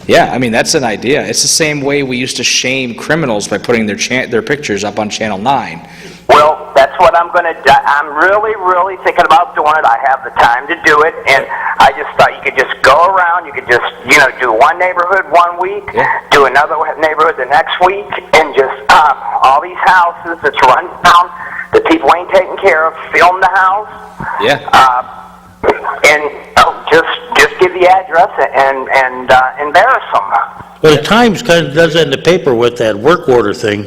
Yeah, I mean, that's an idea. It's the same way we used to shame criminals by putting their pictures up on Channel 9. Well, that's what I'm going to do. I'm really, really thinking about doing it. I have the time to do it, and I just thought you could just go around. You could just, you know, do one neighborhood one week, do another neighborhood the next week, and just all these houses that's run down that people ain't taking care of, film the house. Yeah. And just give the address and embarrass them. Well, the Times kind of does that in the paper with that work order thing.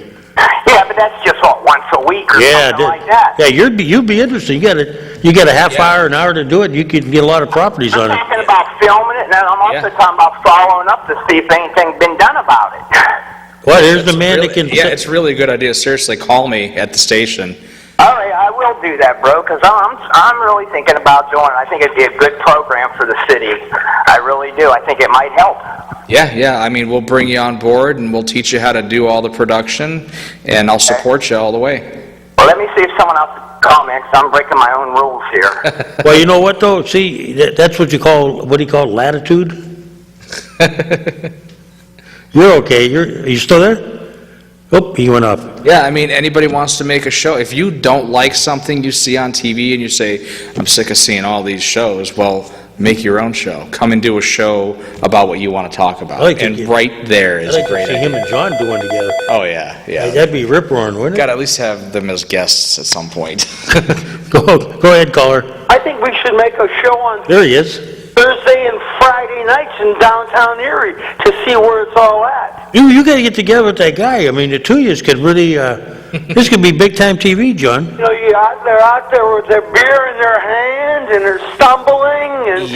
Yeah, but that's just once a week or something like that. Yeah, you'd be interested. You got a half hour, an hour to do it, and you could get a lot of properties on I'm it. talking about filming it, and then I'm also talking about following up to see if anything's been done about it. Well, there's the man Really- that can... Yeah, it's really a good idea. Seriously, call me at the station. All right, I will do that, bro, because I'm really thinking about doing it. I think it'd be a good program for the city. I really do. I think it might help. Yeah, I mean, we'll bring you on board, and we'll teach you how to do all the production, and I'll support you all the way. Well, let me see if someone else will call me, because I'm breaking my own rules here. Well, you know what, though? See, that's what do you call latitude? You're okay. Are you still there? Oh, he went off. Yeah, I mean, anybody wants to make a show. If you don't like something you see on TV and you say, I'm sick of seeing all these shows, well, make your own show. Come and do a show about what you want to talk about. And right there is I'd like great. to see him and John doing together. Oh, yeah. That'd be rip-roaring, wouldn't it? Got to at least have them as guests at some point. Go ahead, caller. I think we should make a show on There he is. Thursday and Friday nights in downtown Erie to see where it's all at. You got to get together with that guy. I mean, the two of you could really... this could be big-time TV, John. You know, they're out there with their beer in their hand and they're stumbling and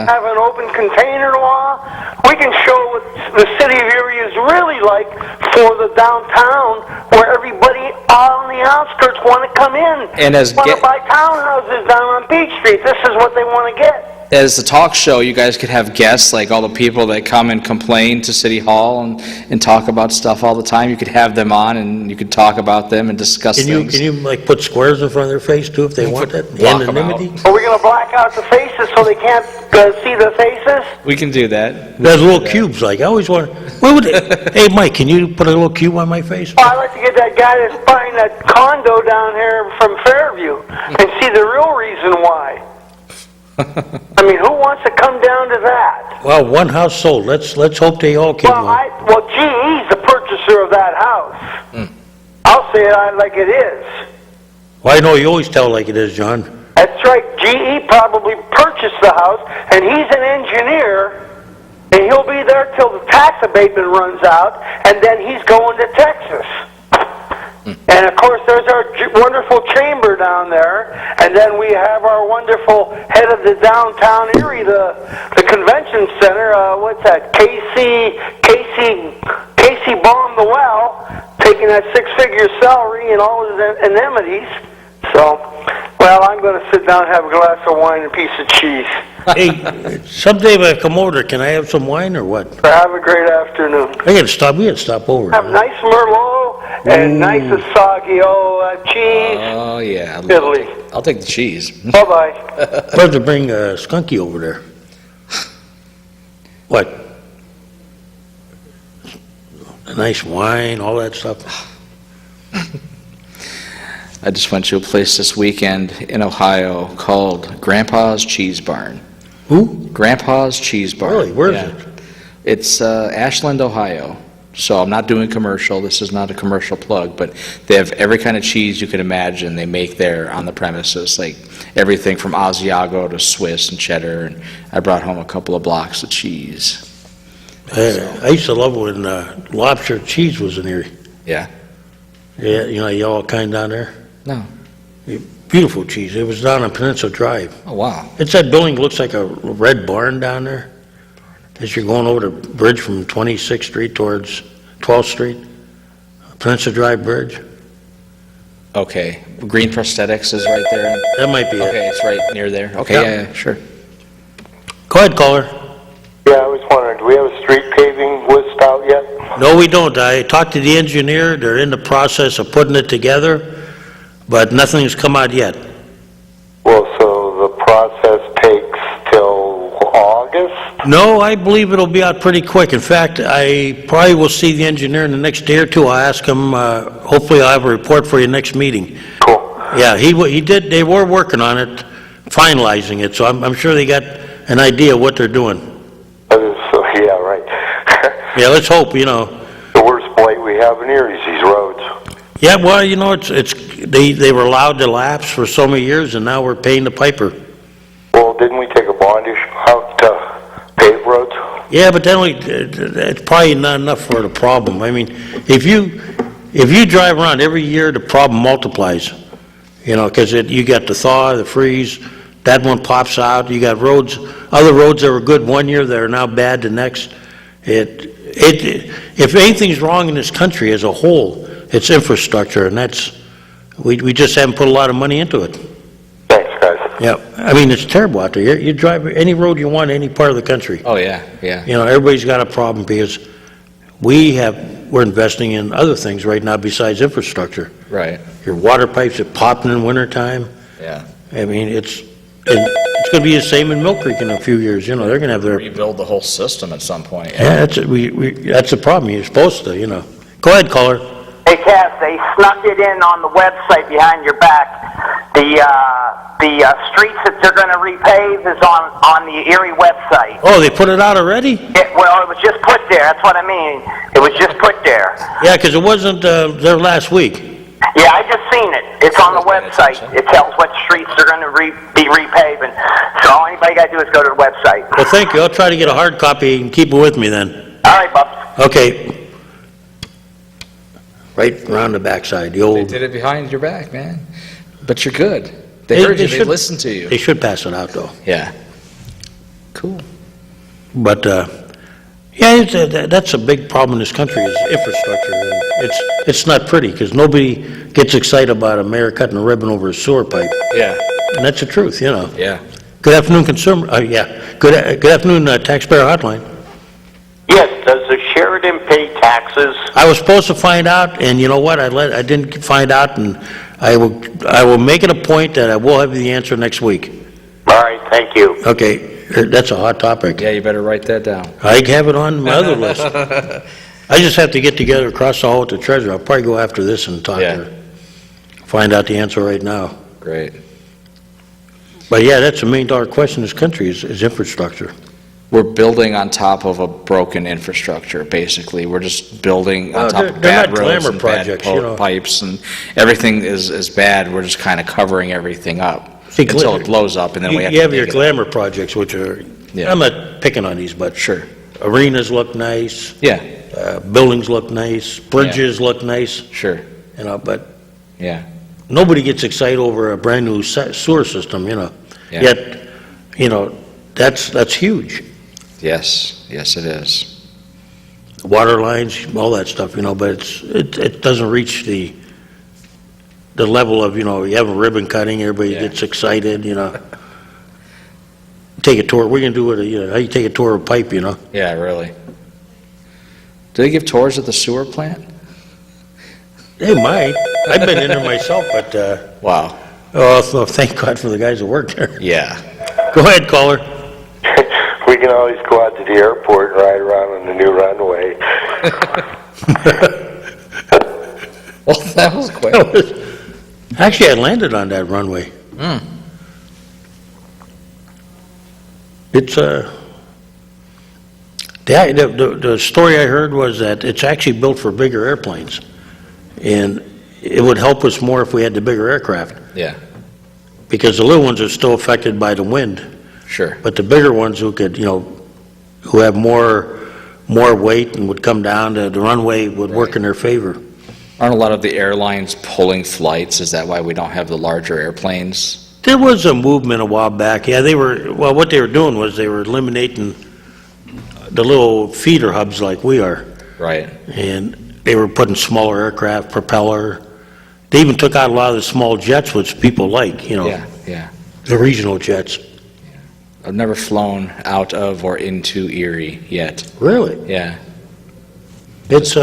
have an open container law. We can show what the city of Erie is really like for the downtown, where everybody on the outskirts want to come in. And as want to buy townhouses down on Beach Street. This is what they want to get. As the talk show, you guys could have guests, like all the people that come and complain to City Hall and talk about stuff all the time. You could have them on, and you could talk about them and discuss things. Can you like put squares in front of their face too if they want that? Block them out. Anonymity? Are we going to black out the faces so they can't see the faces? We can do that. There's little cubes. Like I always want. Hey, Mike, can you put a little cube on my face? Well, I'd like to get that guy that's buying that condo down here from Fairview and see the real reason why. I mean, who wants to come down to that? Well, one house sold. Let's hope they all can. Well, GE's the purchaser of that house. I'll say it like it is. Well, I know you always tell like it is, John. That's right. GE probably purchased the house, and he's an engineer, and he'll be there till the tax abatement runs out, and then he's going to Texas. And of course, there's our wonderful chamber down there, and then we have our wonderful head of the downtown Erie, the convention center. What's that? Casey bombed the well, taking that six-figure salary and all his amenities. So, well, I'm going to sit down and have a glass of wine and a piece of cheese. Hey, someday when I come over, can I have some wine or what? Have a great afternoon. We gotta stop over. Have nice Merlot and nice Asagio cheese. Oh, yeah. Italy. I'll take the cheese. Bye-bye. We'll have to bring Skunky over there. What? A nice wine, all that stuff. I just went to a place this weekend in Ohio called Grandpa's Cheese Barn. Who? Grandpa's Cheese Barn. Really? Where is it? It's Ashland, Ohio. So I'm not doing commercial, this is not a commercial plug, but they have every kind of cheese you can imagine they make there on the premises, like everything from Asiago to Swiss and cheddar, and I brought home a couple of blocks of cheese. I used to love when lobster cheese was in here. Yeah? Yeah, you know, yellow kind down there. No. Beautiful cheese. It was down on Peninsula Drive. Oh, wow. It's that building that looks like a red barn down there. As you're going over the bridge from 26th Street towards 12th Street, Peninsula Drive Bridge. Okay, Green Prosthetics is right there? That might be it. Okay, it's right near there. Okay, Yeah. yeah, sure. Go ahead, caller. Yeah, I was wondering, do we have a street paving list out yet? No, we don't. I talked to the engineer. They're in the process of putting it together, but nothing's come out yet. Well, so the process takes till August? No, I believe it'll be out pretty quick. In fact, I probably will see the engineer in the next day or two. I'll ask him, hopefully I'll have a report for you next meeting. Cool. Yeah, he did, they were working on it, finalizing it, so I'm sure they got an idea of what they're doing. So, yeah, right. Yeah, let's hope, you know. The worst blight we have in here is these roads. Yeah, well, you know, they were allowed to lapse for so many years, and now we're paying the piper. Well, didn't we take a bond issue out to pave roads? Yeah, but then it's probably not enough for the problem. I mean, if you drive around every year, the problem multiplies. You know, because you got the thaw, the freeze, that one pops out. You got other roads that were good one year that are now bad the next. If anything's wrong in this country as a whole, it's infrastructure, and we just haven't put a lot of money into it. Thanks, guys. Yeah, I mean, it's terrible out there. You drive any road you want, any part of the country. Oh, yeah, yeah. You know, everybody's got a problem because we're investing in other things right now besides infrastructure. Right, Your water pipes are popping in wintertime. yeah. I mean, it's going to be the same in Mill Creek in a few years. You know, they're going to have their, Rebuild the whole system at some point. yeah, that's the problem. You're supposed to, you know. Go ahead, caller. Hey, Cass, they snuck it in on the website behind your back. The streets that they're going to repave is on the Erie website. Oh, they put it out already? Well, it was just put there. That's what I mean. It was just put there. Yeah, because it wasn't there last week. Yeah, I just seen it. It's on the website. It tells what streets they're going to be repaving. So all anybody got to do is go to the website. Well, thank you. I'll try to get a hard copy and keep it with me then. All right, Bubs. Okay. Right around the backside, the They old. did it behind your back, man. But you're good. They heard you, they should- listened to you. They should pass it out, though. Yeah. Cool. But, yeah, that's a big problem in this country is infrastructure. And it's not pretty because nobody gets excited about a mayor cutting a ribbon over a sewer pipe. Yeah, And that's the truth, you know. yeah. Good afternoon, Good afternoon, Taxpayer Hotline. Yes, does the Sheridan pay taxes? I was supposed to find out, and you know what? I didn't find out, and I will make it a point that I will have the answer next week. All right, thank you. Okay, that's a hot topic. Yeah, you better write that down. I have it on my other list. I just have to get together across the hall with the treasurer. I'll probably go after this and talk to Yeah. her. Find out the answer right now. Great. But yeah, that's the $1 million question in this country is infrastructure. We're building on top of a broken infrastructure, basically. We're just building on Well, top they're of bad not roads glamour and bad projects, you know. pipes, and everything is bad. We're just kind of covering everything up See, until it blows up, and then we have You to have your dig it up. glamour projects, which are, Yeah. I'm not picking on these, but Sure. arenas look nice, Yeah, buildings look nice, bridges look nice, sure. you know, but Yeah, nobody gets excited over a brand-new sewer system, you know. Yeah. Yet, you know, that's huge. yes, yes it is. Water lines, all that stuff, you know, but it doesn't reach the level of, you know, you have a ribbon cutting, everybody Yeah. gets excited, you know. Take a tour, we're gonna do it, you know, how you take a tour of a pipe, you know. Yeah, really. Do they give tours at the sewer plant? They might. I've been in there myself, but, Wow. oh, so thank God for the guys that work there. Yeah. Go ahead, caller. We can always go out to the airport and ride around on the new runway. Well, that was quick. Actually, I landed on that runway. It's, The story I heard was that it's actually built for bigger airplanes, and it would help us more if we had the bigger aircraft, Yeah, because the little ones are still affected by the wind, sure. but the bigger ones who could, who have more weight and would come down, the runway would work in their favor. Aren't a lot of the airlines pulling flights? Is that why we don't have the larger airplanes? There was a movement a while back, yeah, what they were doing was they were eliminating the little feeder hubs like we are, Right. and they were putting smaller aircraft, propeller. They even took out a lot of the small jets, which people like, Yeah, yeah. the regional jets. I've never flown out of or into Erie yet. Really? Yeah. It's,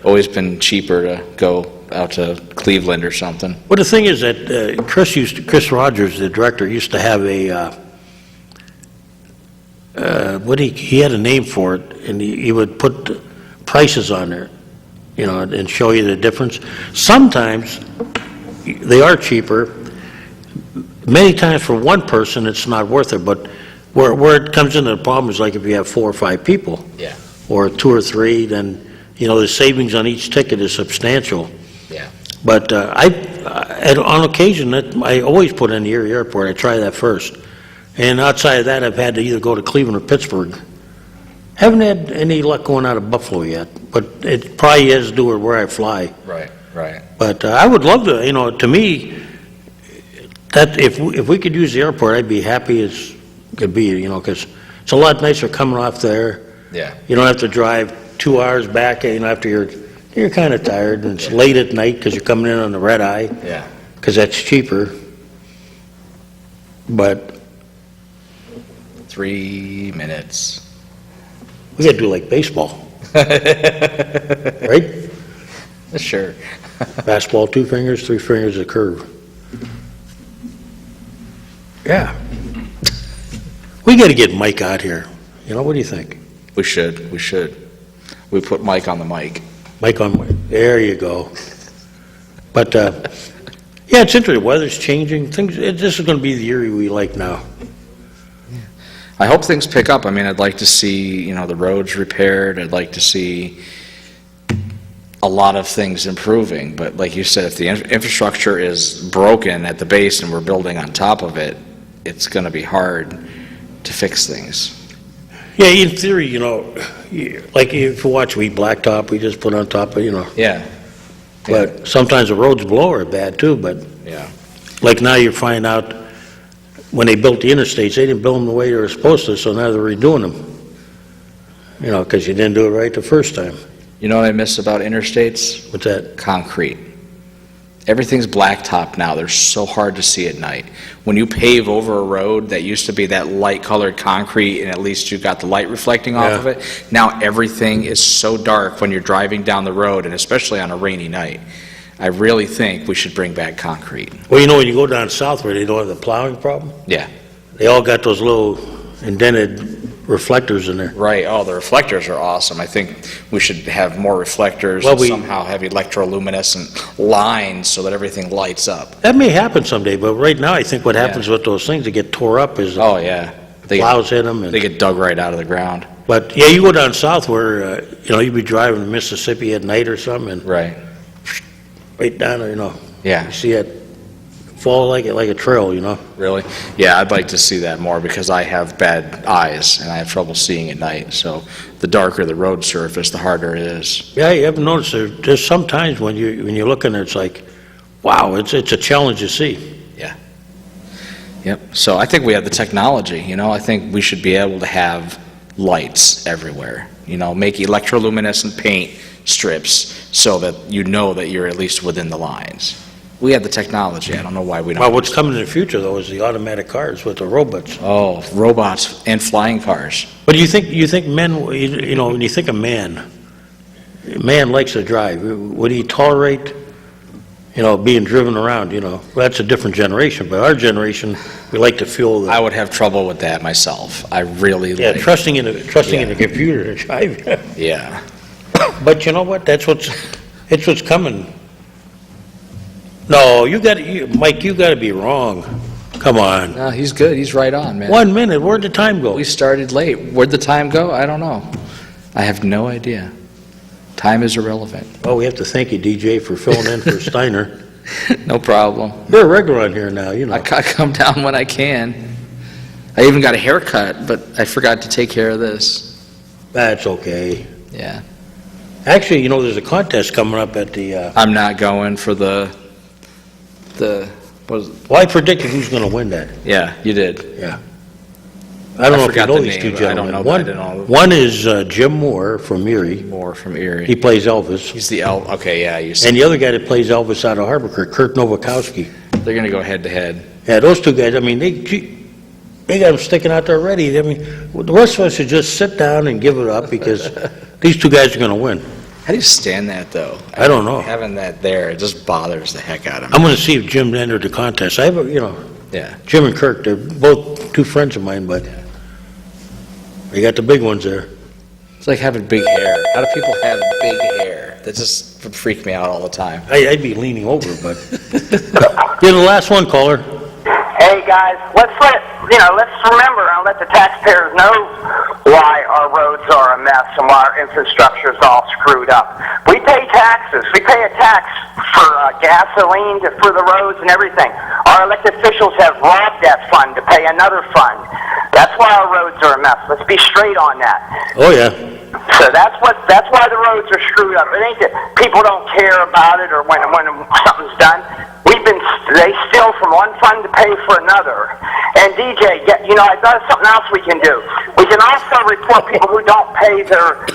Always been cheaper to go out to Cleveland or something. well, the thing is that Chris Rogers, the director, used to have he had a name for it, and he would put prices on there, and show you the difference. Sometimes they are cheaper. Many times for one person, it's not worth it, but where it comes into the problem is like if you have 4 or 5 people, Yeah. or 2 or 3, then, the savings on each ticket is substantial. Yeah. But on occasion, I always put in the Erie Airport. I try that first. And outside of that, I've had to either go to Cleveland or Pittsburgh. Haven't had any luck going out of Buffalo yet, but it probably has to do with where I fly. Right, right. But I would love to, to me, that if we could use the airport, I'd be happy as could be, because it's a lot nicer coming off there. Yeah. You don't have to drive 2 hours back, after you're kind of tired, and it's late at night because you're coming in on the red eye, Yeah. because that's cheaper. But 3 minutes. we got to do like baseball, right? Sure. Fastball, 2 fingers, 3 fingers a curve. Yeah. We got to get Mike out here. What do you think? We should. We put Mike on the mic. Mike there you go. But, yeah, it's interesting. Weather's changing. This is going to be the Erie we like now. I hope things pick up. I mean, I'd like to see, the roads repaired. I'd like to see a lot of things improving. But like you said, if the infrastructure is broken at the base and we're building on top of it, it's going to be hard to fix things. Yeah, in theory, like if you watch We Blacktop, we just put on top of, Yeah. But sometimes the roads below are bad too, but Yeah. like now you find out when they built the interstates, they didn't build them the way they were supposed to, so now they're redoing them. Because you didn't do it right the first time. You know what I miss about interstates? What's that? Concrete. Everything's blacktop now. They're so hard to see at night. When you pave over a road that used to be that light-colored concrete and at least you got the light reflecting off of it, now everything is so dark when you're driving down the road, and especially on a rainy night. I really think we should bring back concrete. Well, when you go down south where they don't have the plowing problem, Yeah. they all got those little indented reflectors in there. Right. Oh, the reflectors are awesome. I think we should have more reflectors Well, and somehow have electroluminescent lines so that everything lights up. That may happen someday, but right now I think what happens with those things, they get tore up is Oh, yeah. plows hit them. They get dug right out of the ground. But yeah, you go down south where, you'd be driving to Mississippi at night or something and Right. right down there, Yeah. you see it fall like a trail, Really? Yeah, I'd like to see that more because I have bad eyes and I have trouble seeing at night. So the darker the road surface, the harder it is. Yeah, you ever noticed there's some times when you look in there, it's like, wow, it's a challenge to see. Yep. So I think we have the technology, I think we should be able to have lights everywhere, make electroluminescent paint strips so that that you're at least within the lines. We have the technology. I don't know why we don't. Well, what's coming in the future, though, is the automatic cars with the robots. Oh, robots and flying cars. But you think men, when you think of man likes to drive. Would he tolerate, being driven around, Well, that's a different generation, but our generation, we like to feel I would have trouble with that myself. I really like. trusting in a computer to drive. Yeah. But you know what? It's what's coming. No, Mike, you got to be wrong. Come on. No, he's good. He's right on, man. 1 minute. Where'd the time go? We started late. Where'd the time go? I don't know. I have no idea. Time is irrelevant. Well, we have to thank you, DJ, for filling in for Steiner. No problem. You're a regular on here now, you know. I come down when I can. I even got a haircut, but I forgot to take care of this. That's okay. Yeah. Actually, you know, there's a contest coming up at the, I'm not going for the, what is it? well, I predicted who's going to win that. Yeah, you did. Yeah. I don't know if you forgot know the these two name. I gentlemen. don't know, but I didn't know. One is Jim Moore from Erie. More from Erie. He plays Elvis. He's the elf. Okay, yeah, you said. And the other guy that plays Elvis out of Harbor Creek, Kurt Nowakowski. They're going to go head to head. Yeah, those two guys, I mean, they got them sticking out there already. I mean, the rest of us should just sit down and give it up because these two guys are going to win. How do you stand that, though? I don't know. Having that there, it just bothers the heck out of me. I'm going to see if Jim entered the contest. I have, you know, Yeah. Jim and Kirk, they're both two friends of mine, but they got the big ones there. It's like having big hair. How do people have big hair? That just would freak me out all the time. I'd be leaning over, but you're the last one, caller. Hey guys, let's remember and let the taxpayers know why our roads are a mess and why our infrastructure is all screwed up. We pay taxes. We pay a tax for gasoline, for the roads and everything. Our elected officials have robbed that fund to pay another fund. That's why our roads are a mess. Let's be straight on that. Oh, yeah. So that's why the roads are screwed up. It ain't that people don't care about it or when something's done. They steal from one fund to pay for another. And DJ, I thought of something else we can do. We can also report people who don't pay their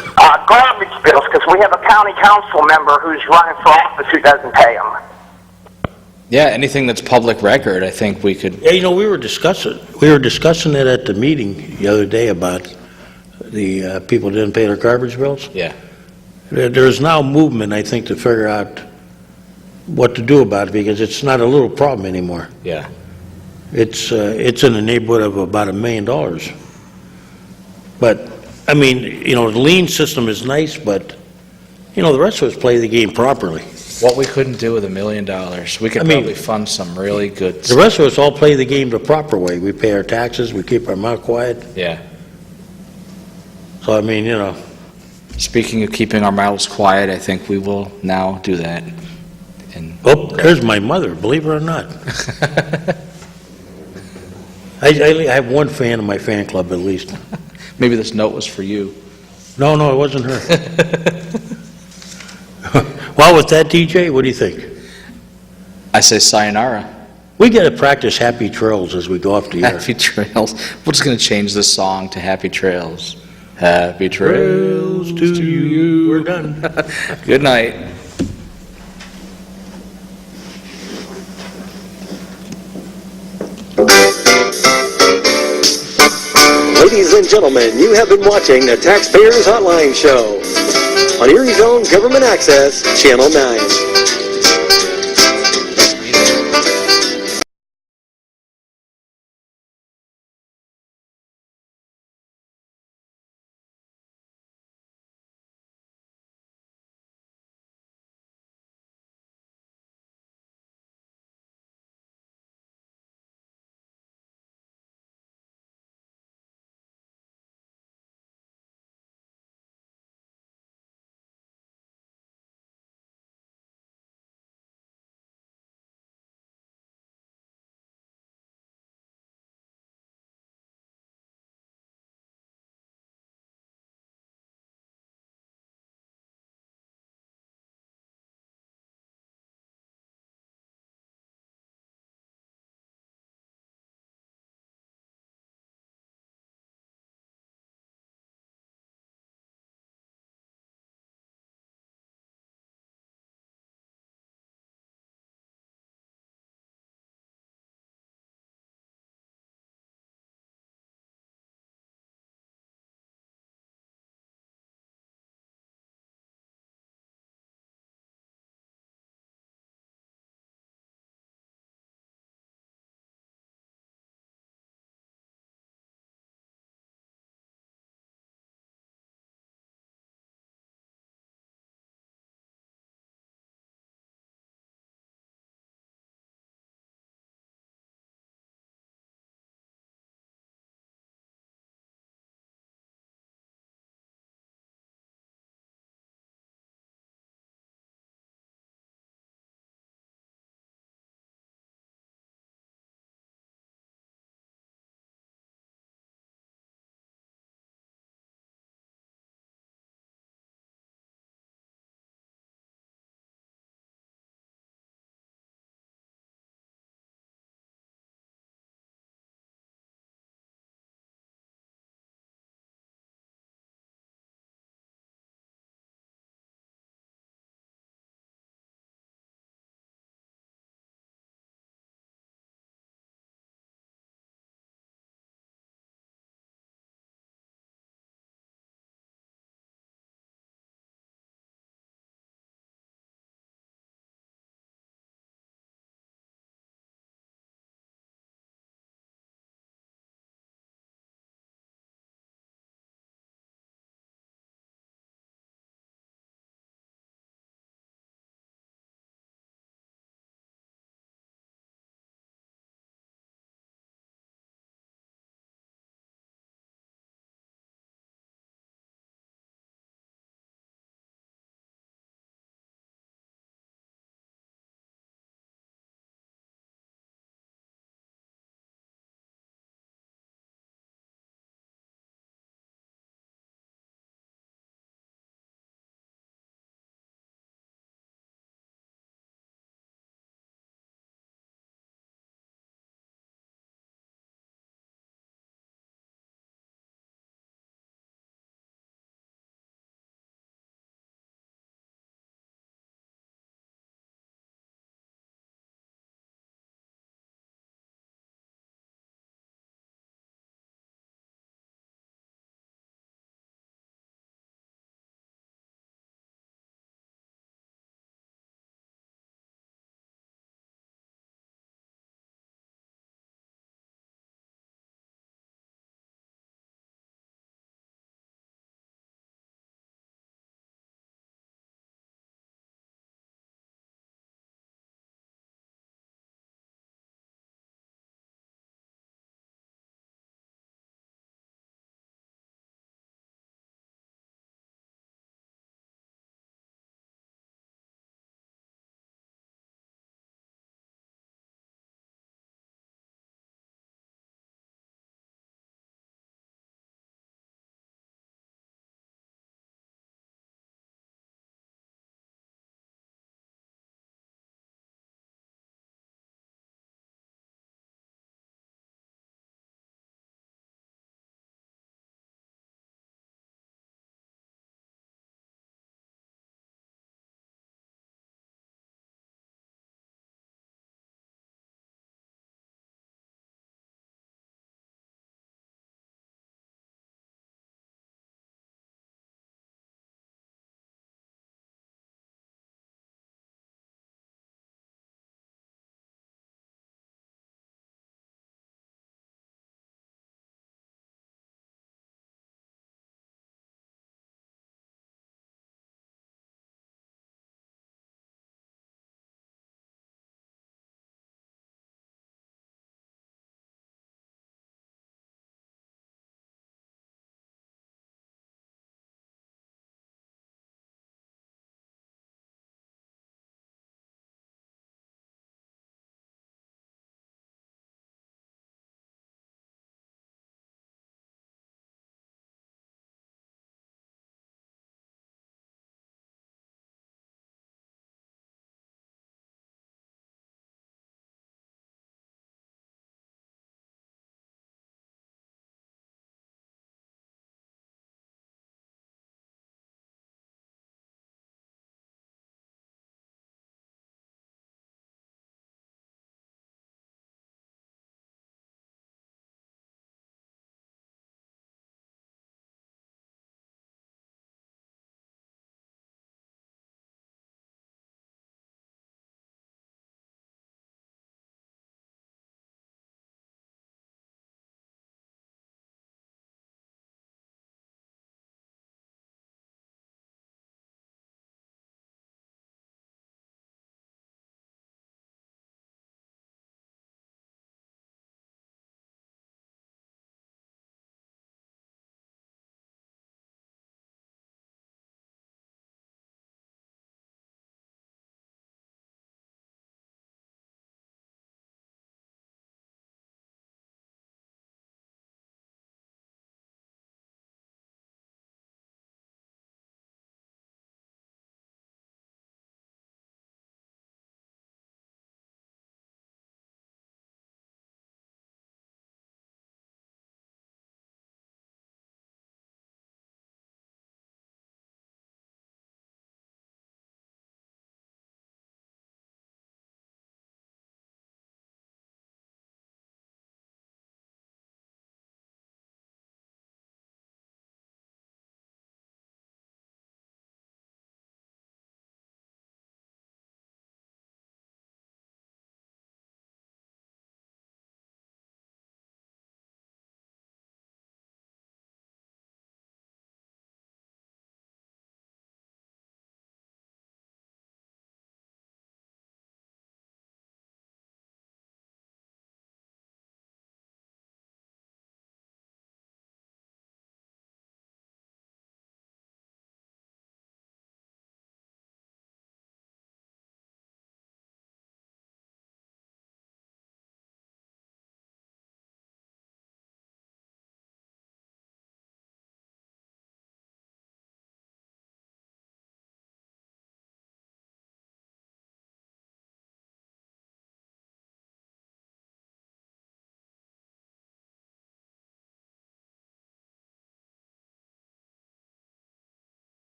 garbage bills because we have a county council member who's running for office who doesn't pay them. Yeah, anything that's public record, I think we could. Yeah, you know, we were discussing it at the meeting the other day about the people didn't pay their garbage bills. Yeah. There's now movement, I think, to figure out what to do about it because it's not a little problem anymore. Yeah. It's in the neighborhood of about $1 million. But, I mean, you know, the lien system is nice, but, you know, the rest of us play the game properly. What we couldn't do with $1 million, we could I mean, probably fund some really good. The rest of us all play the game the proper way. We pay our taxes, we keep our mouth quiet. Yeah. So, I mean, you know. Speaking of keeping our mouths quiet, I think we will now do that. And Oh, there's my mother, believe it or not. I have one fan in my fan club at least. maybe this note was for you. No, it wasn't her. Well, with that, DJ, what do you think? I say sayonara. We got to practice Happy Trails as we go off the air. Happy Trails. We're just going to change this song to Happy Trails. Happy Trails to you. We're done. Good night. Ladies and gentlemen, you have been watching the Taxpayers Hotline Show on Erie's own Government Access, Channel 9.